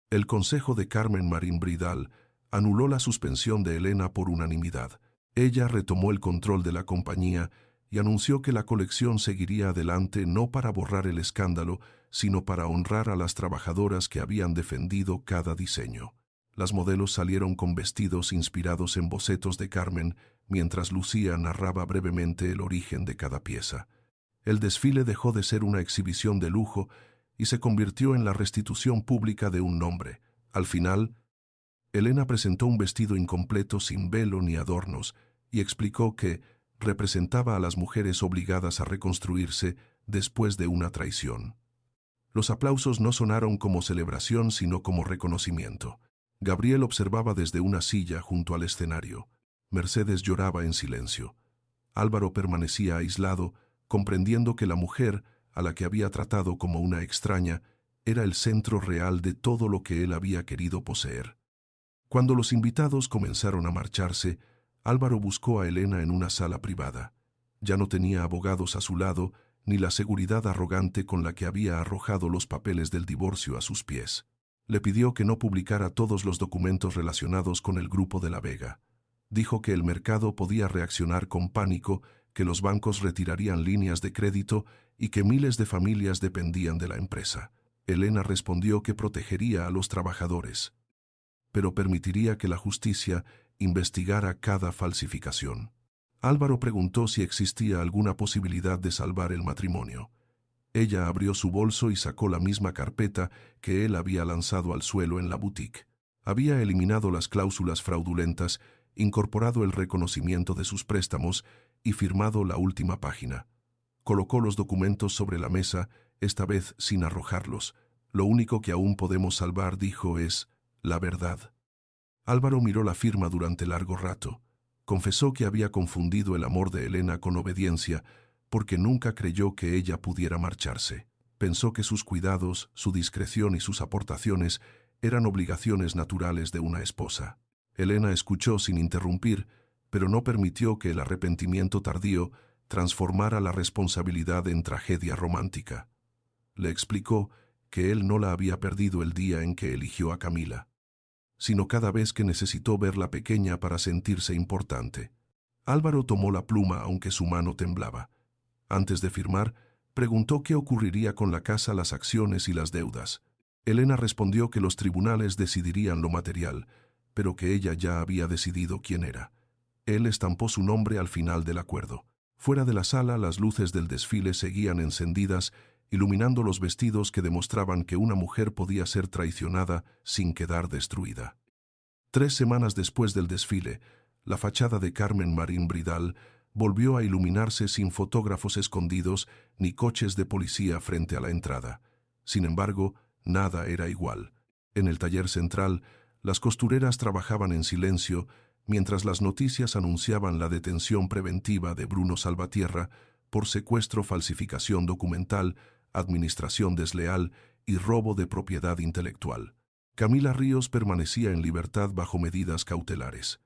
El consejo de Carmen Marín Bridal anuló la suspensión de Elena por unanimidad. Ella retomó el control de la compañía y anunció que la colección seguiría adelante no para borrar el escándalo, sino para honrar a las trabajadoras que habían defendido cada diseño. Las modelos salieron con vestidos inspirados en bocetos de Carmen, mientras Lucía narraba brevemente el origen de cada pieza. El desfile dejó de ser una exhibición de lujo y se convirtió en la restitución pública de un nombre. Al final, Elena presentó un vestido incompleto sin velo ni adornos y explicó que representaba a las mujeres obligadas a reconstruirse después de una traición. Los aplausos no sonaron como celebración, sino como reconocimiento. Gabriel observaba desde una silla junto al escenario. Mercedes lloraba en silencio. Álvaro permanecía aislado, comprendiendo que la mujer, a la que había tratado como una extraña, era el centro real de todo lo que él había querido poseer. Cuando los invitados comenzaron a marcharse, Álvaro buscó a Elena en una sala privada. Ya no tenía abogados a su lado, ni la seguridad arrogante con la que había arrojado los papeles del divorcio a sus pies. Le pidió que no publicara todos los documentos relacionados con el grupo de la Vega. Dijo que el mercado podía reaccionar con pánico, que los bancos retirarían líneas de crédito y que miles de familias dependían de la empresa. Elena respondió que protegería a los trabajadores, pero permitiría que la justicia investigara cada falsificación. Álvaro preguntó si existía alguna posibilidad de salvar el matrimonio. Ella abrió su bolso y sacó la misma carpeta que él había lanzado al suelo en la boutique. Había eliminado las cláusulas fraudulentas, incorporado el reconocimiento de sus préstamos y firmado la última página. Colocó los documentos sobre la mesa, esta vez sin arrojarlos. Lo único que aún podemos salvar, dijo, es la verdad. Álvaro miró la firma durante largo rato. Confesó que había confundido el amor de Elena con obediencia, porque nunca creyó que ella pudiera marcharse. Pensó que sus cuidados, su discreción y sus aportaciones eran obligaciones naturales de una esposa. Elena escuchó sin interrumpir, pero no permitió que el arrepentimiento tardío transformara la responsabilidad en tragedia romántica. Le explicó que él no la había perdido el día en que eligió a Camila, sino cada vez que necesitó verla pequeña para sentirse importante. Álvaro tomó la pluma aunque su mano temblaba. Antes de firmar, preguntó qué ocurriría con la casa, las acciones y las deudas. Elena respondió que los tribunales decidirían lo material, pero que ella ya había decidido quién era. Él estampó su nombre al final del acuerdo. Fuera de la sala, las luces del desfile seguían encendidas, iluminando los vestidos que demostraban que una mujer podía ser traicionada sin quedar destruida. 3 semanas después del desfile, la fachada de Carmen Marín Bridal volvió a iluminarse sin fotógrafos escondidos ni coches de policía frente a la entrada. Sin embargo, nada era igual. En el taller central, las costureras trabajaban en silencio mientras las noticias anunciaban la detención preventiva de Bruno Salvatierra por secuestro, falsificación documental, administración desleal y robo de propiedad intelectual. Camila Ríos permanecía en libertad bajo medidas cautelares,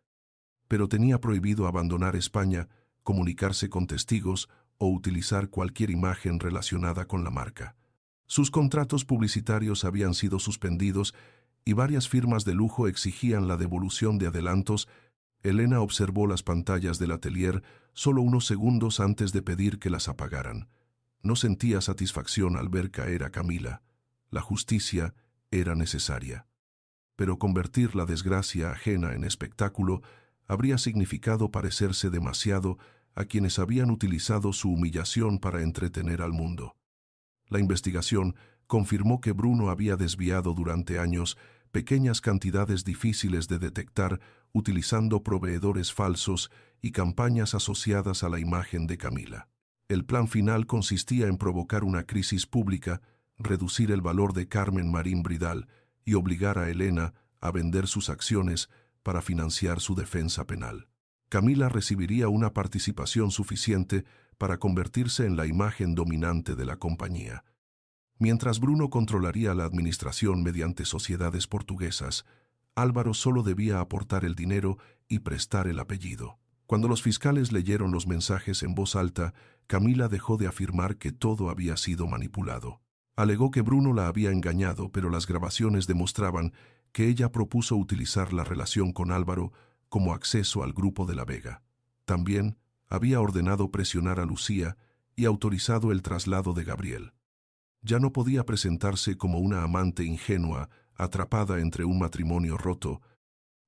pero tenía prohibido abandonar España, comunicarse con testigos o utilizar cualquier imagen relacionada con la marca. Sus contratos publicitarios habían sido suspendidos y varias firmas de lujo exigían la devolución de adelantos. Elena observó las pantallas del atelier solo unos segundos antes de pedir que las apagaran. No sentía satisfacción al ver caer a Camila. La justicia era necesaria. Pero convertir la desgracia ajena en espectáculo habría significado parecerse demasiado a quienes habían utilizado su humillación para entretener al mundo. La investigación confirmó que Bruno había desviado durante años pequeñas cantidades difíciles de detectar utilizando proveedores falsos y campañas asociadas a la imagen de Camila. El plan final consistía en provocar una crisis pública, reducir el valor de Carmen Marín Bridal y obligar a Elena a vender sus acciones para financiar su defensa penal. Camila recibiría una participación suficiente para convertirse en la imagen dominante de la compañía. Mientras Bruno controlaría la administración mediante sociedades portuguesas, Álvaro solo debía aportar el dinero y prestar el apellido. Cuando los fiscales leyeron los mensajes en voz alta, Camila dejó de afirmar que todo había sido manipulado. Alegó que Bruno la había engañado, pero las grabaciones demostraban que ella propuso utilizar la relación con Álvaro como acceso al grupo de la Vega. También había ordenado presionar a Lucía y autorizado el traslado de Gabriel. Ya no podía presentarse como una amante ingenua, atrapada entre un matrimonio roto.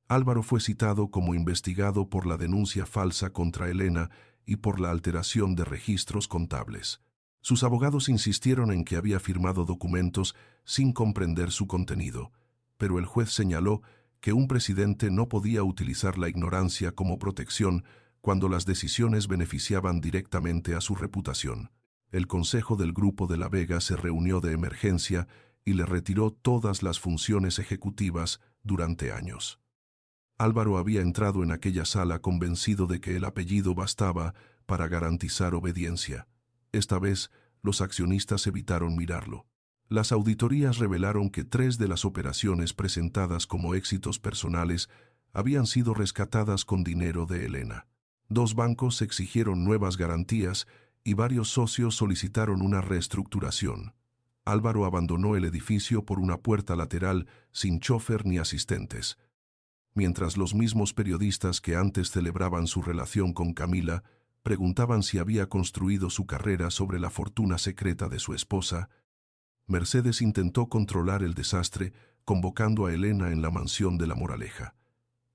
Álvaro fue citado como investigado por la denuncia falsa contra Elena y por la alteración de registros contables. Sus abogados insistieron en que había firmado documentos sin comprender su contenido, pero el juez señaló que un presidente no podía utilizar la ignorancia como protección cuando las decisiones beneficiaban directamente a su reputación. El Consejo del Grupo de la Vega se reunió de emergencia y le retiró todas las funciones ejecutivas durante años. Álvaro había entrado en aquella sala convencido de que el apellido bastaba para garantizar obediencia. Esta vez, los accionistas evitaron mirarlo. Las auditorías revelaron que 3 de las operaciones presentadas como éxitos personales habían sido rescatadas con dinero de Elena. 2 bancos exigieron nuevas garantías y varios socios solicitaron una reestructuración. Álvaro abandonó el edificio por una puerta lateral sin chofer ni asistentes. Mientras los mismos periodistas que antes celebraban su relación con Camila preguntaban si había construido su carrera sobre la fortuna secreta de su esposa, Mercedes intentó controlar el desastre convocando a Elena en la mansión de La Moraleja.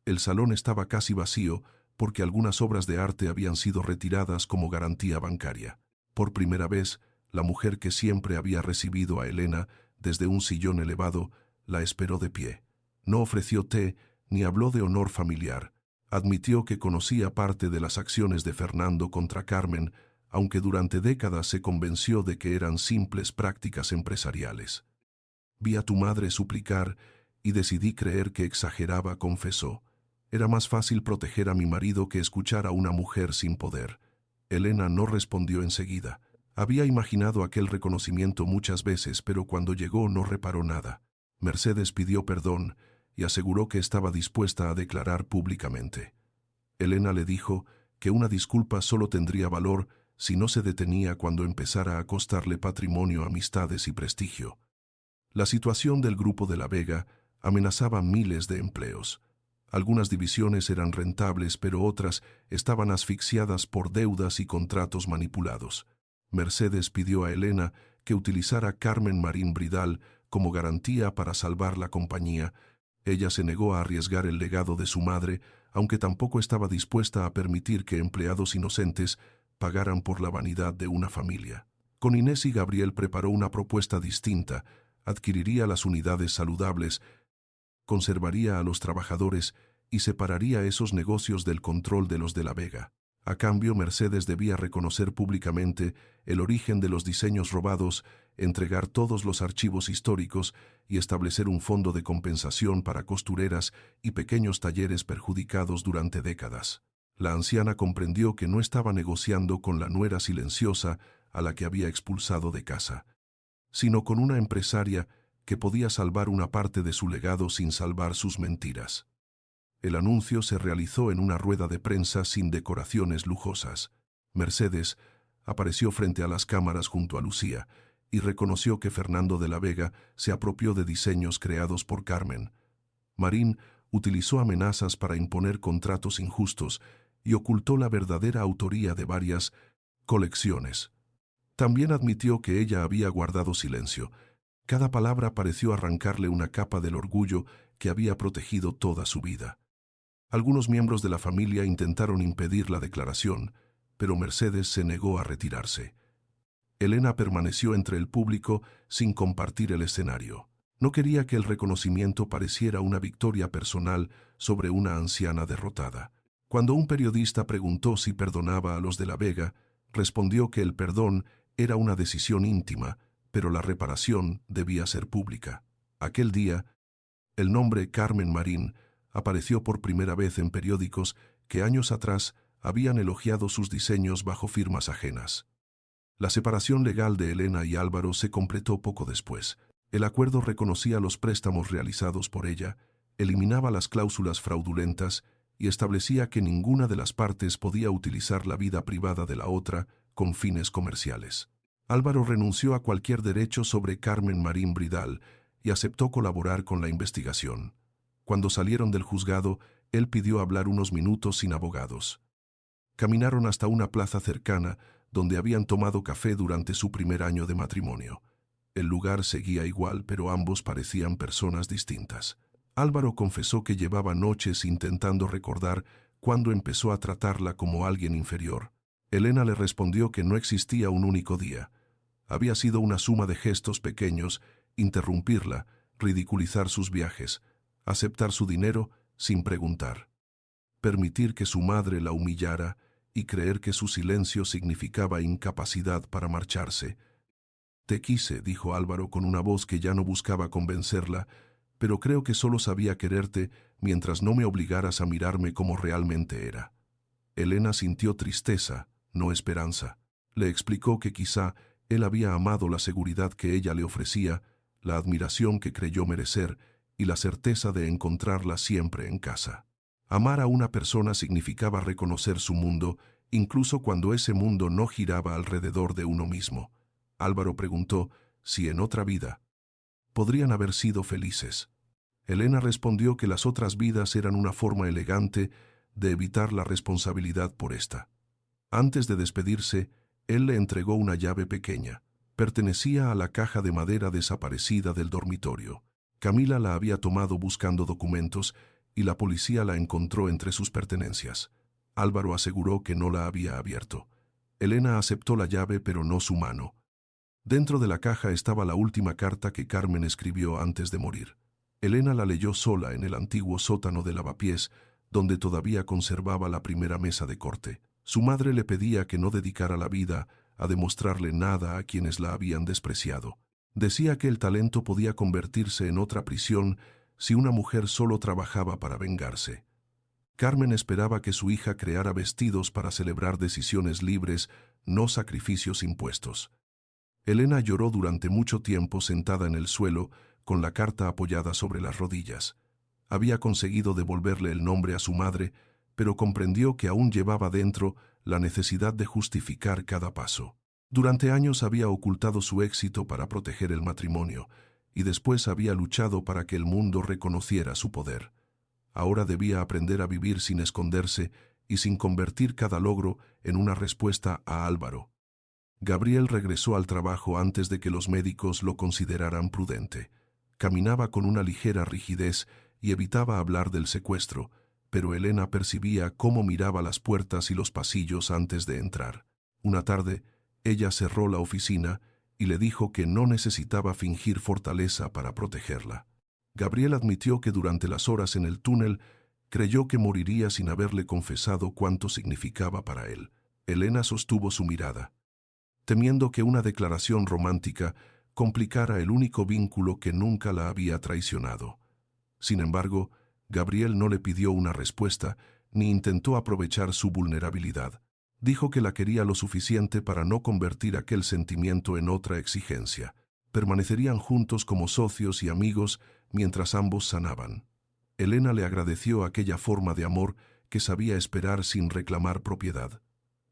El salón estaba casi vacío porque algunas obras de arte habían sido retiradas como garantía bancaria. Por primera vez, la mujer que siempre había recibido a Elena desde un sillón elevado la esperó de pie. No ofreció té ni habló de honor familiar. Admitió que conocía parte de las acciones de Fernando contra Carmen, aunque durante décadas se convenció de que eran simples prácticas empresariales. Vi a tu madre suplicar y decidí creer que exageraba, confesó. Era más fácil proteger a mi marido que escuchar a una mujer sin poder. Elena no respondió enseguida. Había imaginado aquel reconocimiento muchas veces, pero cuando llegó no reparó nada. Mercedes pidió perdón y aseguró que estaba dispuesta a declarar públicamente. Elena le dijo que una disculpa solo tendría valor si no se detenía cuando empezara a costarle patrimonio, amistades y prestigio. La situación del Grupo de la Vega amenazaba miles de empleos. Algunas divisiones eran rentables, pero otras estaban asfixiadas por deudas y contratos manipulados. Mercedes pidió a Elena que utilizara Carmen Marín Bridal como garantía para salvar la compañía. Ella se negó a arriesgar el legado de su madre, aunque tampoco estaba dispuesta a permitir que empleados inocentes pagaran por la vanidad de una familia. Con Inés y Gabriel preparó una propuesta distinta. Adquiriría las unidades saludables, conservaría a los trabajadores y separaría esos negocios del control de los de la Vega. A cambio, Mercedes debía reconocer públicamente el origen de los diseños robados, entregar todos los archivos históricos y establecer un fondo de compensación para costureras y pequeños talleres perjudicados durante décadas. La anciana comprendió que no estaba negociando con la nuera silenciosa a la que había expulsado de casa, sino con una empresaria que podía salvar una parte de su legado sin salvar sus mentiras. El anuncio se realizó en una rueda de prensa sin decoraciones lujosas. Mercedes apareció frente a las cámaras junto a Lucía y reconoció que Fernando de la Vega se apropió de diseños creados por Carmen. Marín utilizó amenazas para imponer contratos injustos y ocultó la verdadera autoría de varias colecciones. También admitió que ella había guardado silencio. Cada palabra pareció arrancarle una capa del orgullo que había protegido toda su vida. Algunos miembros de la familia intentaron impedir la declaración, pero Mercedes se negó a retirarse. Elena permaneció entre el público sin compartir el escenario. No quería que el reconocimiento pareciera una victoria personal sobre una anciana derrotada. Cuando un periodista preguntó si perdonaba a los de la Vega, respondió que el perdón era una decisión íntima, pero la reparación debía ser pública. Aquel día, el nombre Carmen Marín apareció por primera vez en periódicos que años atrás habían elogiado sus diseños bajo firmas ajenas. La separación legal de Elena y Álvaro se completó poco después. El acuerdo reconocía los préstamos realizados por ella, eliminaba las cláusulas fraudulentas y establecía que ninguna de las partes podía utilizar la vida privada de la otra con fines comerciales. Álvaro renunció a cualquier derecho sobre Carmen Marín Bridal y aceptó colaborar con la investigación. Cuando salieron del juzgado, él pidió hablar unos minutos sin abogados. Caminaron hasta una plaza cercana donde habían tomado café durante su primer año de matrimonio. El lugar seguía igual, pero ambos parecían personas distintas. Álvaro confesó que llevaba noches intentando recordar cuándo empezó a tratarla como alguien inferior. Elena le respondió que no existía un único día. Había sido una suma de gestos pequeños, interrumpirla, ridiculizar sus viajes, aceptar su dinero sin preguntar, permitir que su madre la humillara y creer que su silencio significaba incapacidad para marcharse. «Te quise», dijo Álvaro con una voz que ya no buscaba convencerla, «pero creo que solo sabía quererte mientras no me obligaras a mirarme como realmente era». Elena sintió tristeza, no esperanza. Le explicó que quizá él había amado la seguridad que ella le ofrecía, la admiración que creyó merecer y la certeza de encontrarla siempre en casa. Amar a una persona significaba reconocer su mundo, incluso cuando ese mundo no giraba alrededor de uno mismo. Álvaro preguntó si en otra vida podrían haber sido felices. Elena respondió que las otras vidas eran una forma elegante de evitar la responsabilidad por esta. Antes de despedirse, él le entregó una llave pequeña. Pertenecía a la caja de madera desaparecida del dormitorio. Camila la había tomado buscando documentos y la policía la encontró entre sus pertenencias. Álvaro aseguró que no la había abierto. Elena aceptó la llave, pero no su mano. Dentro de la caja estaba la última carta que Carmen escribió antes de morir. Elena la leyó sola en el antiguo sótano de Lavapiés, donde todavía conservaba la primera mesa de corte. Su madre le pedía que no dedicara la vida a demostrarle nada a quienes la habían despreciado. Decía que el talento podía convertirse en otra prisión si una mujer solo trabajaba para vengarse. Carmen esperaba que su hija creara vestidos para celebrar decisiones libres, no sacrificios impuestos. Elena lloró durante mucho tiempo sentada en el suelo, con la carta apoyada sobre las rodillas. Había conseguido devolverle el nombre a su madre, pero comprendió que aún llevaba dentro la necesidad de justificar cada paso. Durante años había ocultado su éxito para proteger el matrimonio, y después había luchado para que el mundo reconociera su poder. Ahora debía aprender a vivir sin esconderse y sin convertir cada logro en una respuesta a Álvaro. Gabriel regresó al trabajo antes de que los médicos lo consideraran prudente. Caminaba con una ligera rigidez y evitaba hablar del secuestro, pero Elena percibía cómo miraba las puertas y los pasillos antes de entrar. Una tarde, ella cerró la oficina y le dijo que no necesitaba fingir fortaleza para protegerla. Gabriel admitió que durante las horas en el túnel Creyó que moriría sin haberle confesado cuánto significaba para él. Elena sostuvo su mirada, temiendo que una declaración romántica complicara el único vínculo que nunca la había traicionado. Sin embargo, Gabriel no le pidió una respuesta ni intentó aprovechar su vulnerabilidad. Dijo que la quería lo suficiente para no convertir aquel sentimiento en otra exigencia. Permanecerían juntos como socios y amigos mientras ambos sanaban. Elena le agradeció aquella forma de amor que sabía esperar sin reclamar propiedad.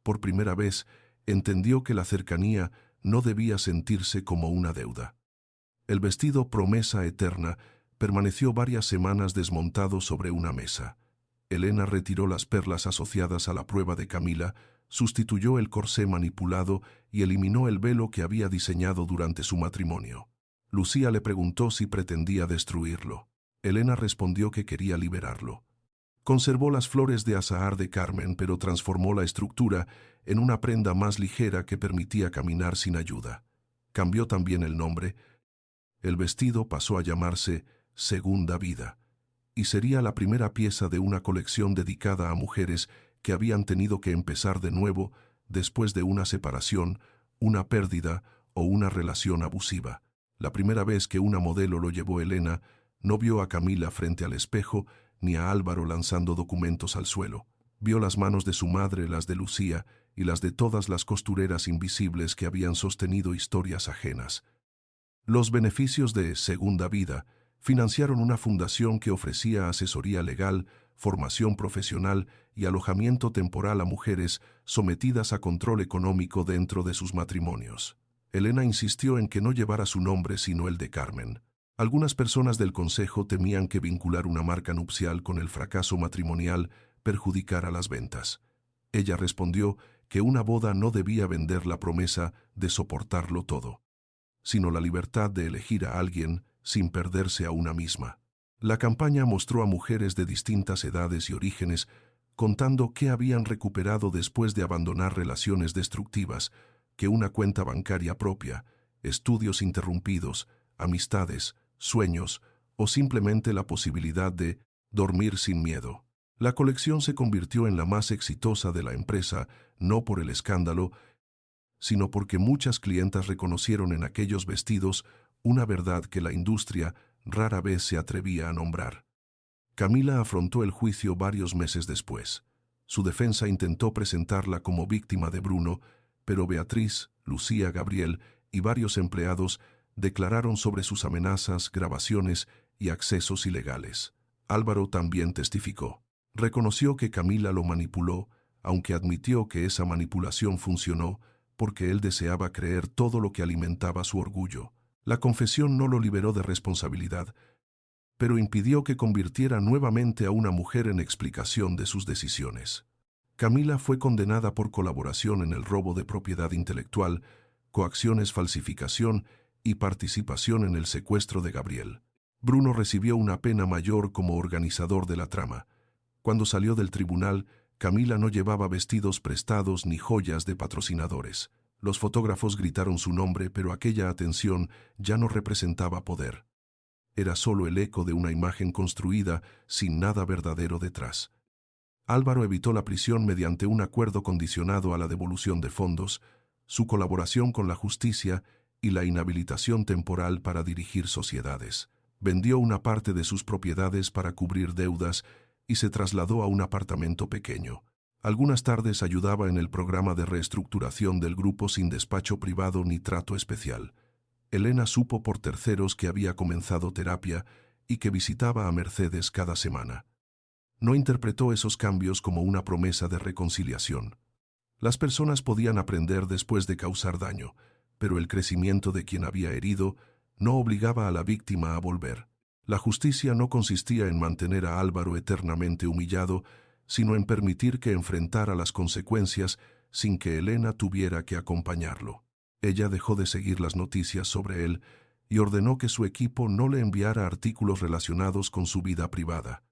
Por primera vez, entendió que la cercanía no debía sentirse como una deuda. El vestido promesa eterna permaneció varias semanas desmontado sobre una mesa. Elena retiró las perlas asociadas a la prueba de Camila, sustituyó el corsé manipulado y eliminó el velo que había diseñado durante su matrimonio. Lucía le preguntó si pretendía destruirlo. Elena respondió que quería liberarlo. Conservó las flores de azahar de Carmen, pero transformó la estructura en una prenda más ligera que permitía caminar sin ayuda. Cambió también el nombre. El vestido pasó a llamarse Segunda Vida, y sería la primera pieza de una colección dedicada a mujeres que habían tenido que empezar de nuevo después de una separación, una pérdida o una relación abusiva. La primera vez que una modelo lo llevó Elena, no vio a Camila frente al espejo ni a Álvaro lanzando documentos al suelo. Vio las manos de su madre, las de Lucía y las de todas las costureras invisibles que habían sostenido historias ajenas. Los beneficios de Segunda Vida financiaron una fundación que ofrecía asesoría legal, formación profesional y alojamiento temporal a mujeres sometidas a control económico dentro de sus matrimonios. Elena insistió en que no llevara su nombre sino el de Carmen. Algunas personas del consejo temían que vincular una marca nupcial con el fracaso matrimonial perjudicara las ventas. Ella respondió que una boda no debía vender la promesa de soportarlo todo, sino la libertad de elegir a alguien sin perderse a una misma. La campaña mostró a mujeres de distintas edades y orígenes contando qué habían recuperado después de abandonar relaciones destructivas, que una cuenta bancaria propia, estudios interrumpidos, amistades, sueños o simplemente la posibilidad de dormir sin miedo. La colección se convirtió en la más exitosa de la empresa, no por el escándalo, sino porque muchas clientas reconocieron en aquellos vestidos una verdad que la industria rara vez se atrevía a nombrar. Camila afrontó el juicio varios meses después. Su defensa intentó presentarla como víctima de Bruno, pero Beatriz, Lucía, Gabriel y varios empleados declararon sobre sus amenazas, grabaciones y accesos ilegales. Álvaro también testificó. Reconoció que Camila lo manipuló, aunque admitió que esa manipulación funcionó porque él deseaba creer todo lo que alimentaba su orgullo. La confesión no lo liberó de responsabilidad, pero impidió que convirtiera nuevamente a una mujer en explicación de sus decisiones. Camila fue condenada por colaboración en el robo de propiedad intelectual, coacciones, falsificación y participación en el secuestro de Gabriel. Bruno recibió una pena mayor como organizador de la trama. Cuando salió del tribunal, Camila no llevaba vestidos prestados ni joyas de patrocinadores. Los fotógrafos gritaron su nombre, pero aquella atención ya no representaba poder. Era solo el eco de una imagen construida sin nada verdadero detrás. Álvaro evitó la prisión mediante un acuerdo condicionado a la devolución de fondos, su colaboración con la justicia y la inhabilitación temporal para dirigir sociedades. Vendió una parte de sus propiedades para cubrir deudas y se trasladó a un apartamento pequeño. Algunas tardes ayudaba en el programa de reestructuración del grupo sin despacho privado ni trato especial. Elena supo por terceros que había comenzado terapia y que visitaba a Mercedes cada semana. No interpretó esos cambios como una promesa de reconciliación. Las personas podían aprender después de causar daño, pero el crecimiento de quien había herido no obligaba a la víctima a volver. La justicia no consistía en mantener a Álvaro eternamente humillado, sino en permitir que enfrentara las consecuencias sin que Elena tuviera que acompañarlo. Ella dejó de seguir las noticias sobre él y ordenó que su equipo no le enviara artículos relacionados con su vida privada.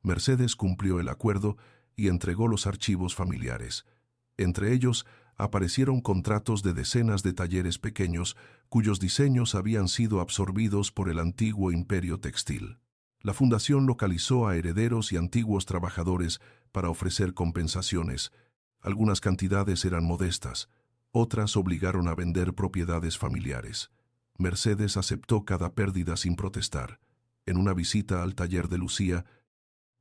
Mercedes cumplió el acuerdo y entregó los archivos familiares. Entre ellos aparecieron contratos de decenas de talleres pequeños cuyos diseños habían sido absorbidos por el antiguo imperio textil. La fundación localizó a herederos y antiguos trabajadores para ofrecer compensaciones. Algunas cantidades eran modestas, otras obligaron a vender propiedades familiares. Mercedes aceptó cada pérdida sin protestar. En una visita al taller de Lucía,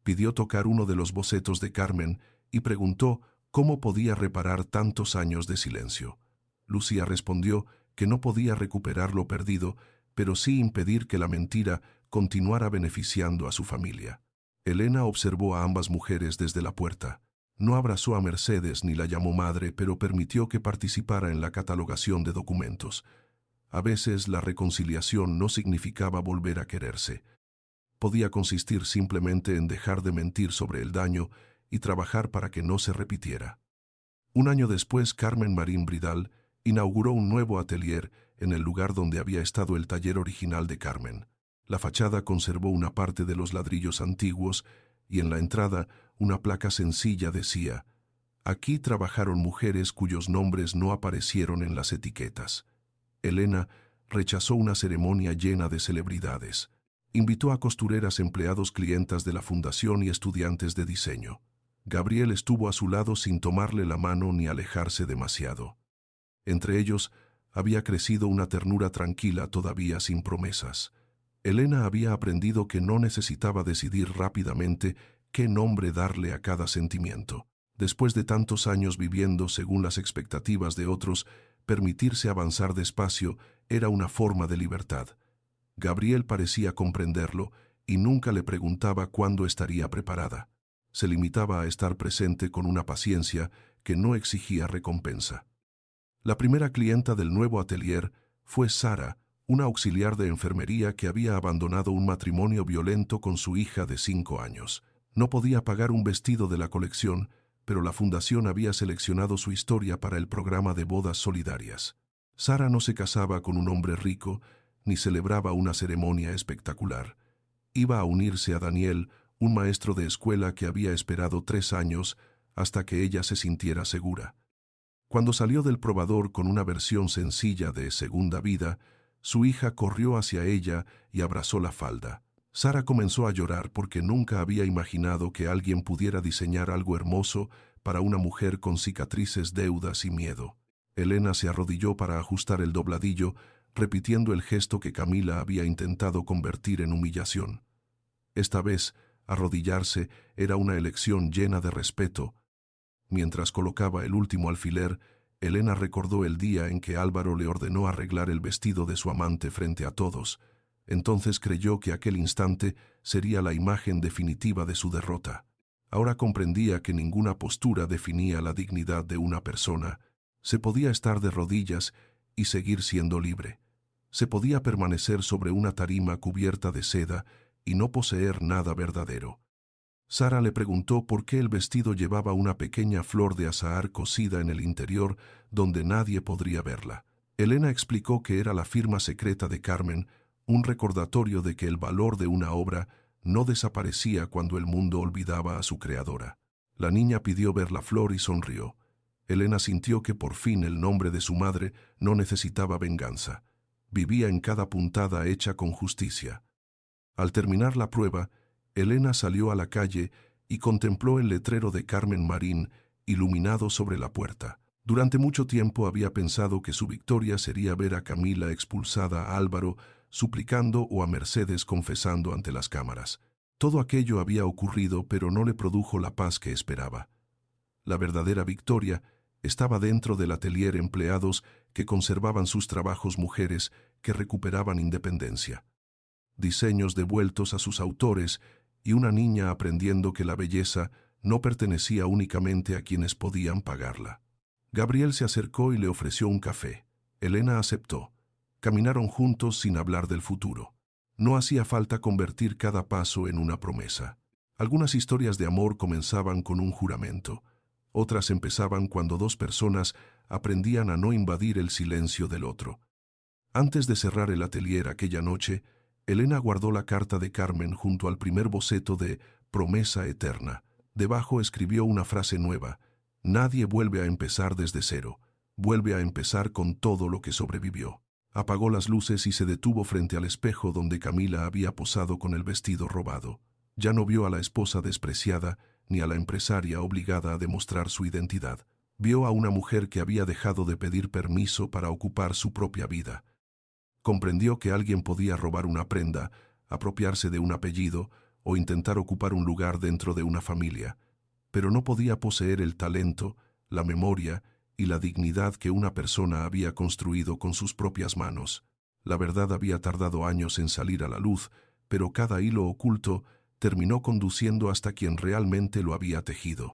pidió tocar uno de los bocetos de Carmen y preguntó cómo podía reparar tantos años de silencio. Lucía respondió que no podía recuperar lo perdido, pero sí impedir que la mentira continuara beneficiando a su familia. Elena observó a ambas mujeres desde la puerta. No abrazó a Mercedes ni la llamó madre, pero permitió que participara en la catalogación de documentos. A veces la reconciliación no significaba volver a quererse. Podía consistir simplemente en dejar de mentir sobre el daño y trabajar para que no se repitiera. Un año después, Carmen Marín Bridal inauguró un nuevo atelier en el lugar donde había estado el taller original de Carmen. La fachada conservó una parte de los ladrillos antiguos y en la entrada una placa sencilla decía: «Aquí trabajaron mujeres cuyos nombres no aparecieron en las etiquetas». Elena rechazó una ceremonia llena de celebridades. Invitó a costureras, empleados, clientas de la fundación y estudiantes de diseño. Gabriel estuvo a su lado sin tomarle la mano ni alejarse demasiado. Entre ellos había crecido una ternura tranquila todavía sin promesas. Elena había aprendido que no necesitaba decidir rápidamente qué nombre darle a cada sentimiento. Después de tantos años viviendo según las expectativas de otros, permitirse avanzar despacio era una forma de libertad. Gabriel parecía comprenderlo y nunca le preguntaba cuándo estaría preparada. Se limitaba a estar presente con una paciencia que no exigía recompensa. La primera clienta del nuevo atelier fue Sara, una auxiliar de enfermería que había abandonado un matrimonio violento con su hija de 5 años. No podía pagar un vestido de la colección, pero la fundación había seleccionado su historia para el programa de bodas solidarias. Sara no se casaba con un hombre rico, ni celebraba una ceremonia espectacular. Iba a unirse a Daniel, un maestro de escuela que había esperado 3 años hasta que ella se sintiera segura. Cuando salió del probador con una versión sencilla de Segunda Vida, su hija corrió hacia ella y abrazó la falda. Sara comenzó a llorar porque nunca había imaginado que alguien pudiera diseñar algo hermoso para una mujer con cicatrices, deudas y miedo. Elena se arrodilló para ajustar el dobladillo, repitiendo el gesto que Camila había intentado convertir en humillación. Esta vez, arrodillarse era una elección llena de respeto. Mientras colocaba el último alfiler, Elena recordó el día en que Álvaro le ordenó arreglar el vestido de su amante frente a todos. Entonces creyó que aquel instante sería la imagen definitiva de su derrota. Ahora comprendía que ninguna postura definía la dignidad de una persona. Se podía estar de rodillas y seguir siendo libre. Se podía permanecer sobre una tarima cubierta de seda y no poseer nada verdadero. Sara le preguntó por qué el vestido llevaba una pequeña flor de azahar cosida en el interior donde nadie podría verla. Elena explicó que era la firma secreta de Carmen, un recordatorio de que el valor de una obra no desaparecía cuando el mundo olvidaba a su creadora. La niña pidió ver la flor y sonrió. Elena sintió que por fin el nombre de su madre no necesitaba venganza. Vivía en cada puntada hecha con justicia. Al terminar la prueba, Elena salió a la calle y contempló el letrero de Carmen Marín iluminado sobre la puerta. Durante mucho tiempo había pensado que su victoria sería ver a Camila expulsada, a Álvaro suplicando o a Mercedes confesando ante las cámaras. Todo aquello había ocurrido, pero no le produjo la paz que esperaba. La verdadera victoria estaba dentro del atelier, empleados que conservaban sus trabajos, mujeres que recuperaban independencia, diseños devueltos a sus autores y una niña aprendiendo que la belleza no pertenecía únicamente a quienes podían pagarla. Gabriel se acercó y le ofreció un café. Elena aceptó. Caminaron juntos sin hablar del futuro. No hacía falta convertir cada paso en una promesa. Algunas historias de amor comenzaban con un juramento. Otras empezaban cuando dos personas aprendían a no invadir el silencio del otro. Antes de cerrar el atelier aquella noche, Elena guardó la carta de Carmen junto al primer boceto de Promesa Eterna. Debajo escribió una frase nueva: nadie vuelve a empezar desde cero, vuelve a empezar con todo lo que sobrevivió. Apagó las luces y se detuvo frente al espejo donde Camila había posado con el vestido robado. Ya no vio a la esposa despreciada ni a la empresaria obligada a demostrar su identidad. Vio a una mujer que había dejado de pedir permiso para ocupar su propia vida. Comprendió que alguien podía robar una prenda, apropiarse de un apellido o intentar ocupar un lugar dentro de una familia, pero no podía poseer el talento, la memoria y la dignidad que una persona había construido con sus propias manos. La verdad había tardado años en salir a la luz, pero cada hilo oculto terminó conduciendo hasta quien realmente lo había tejido.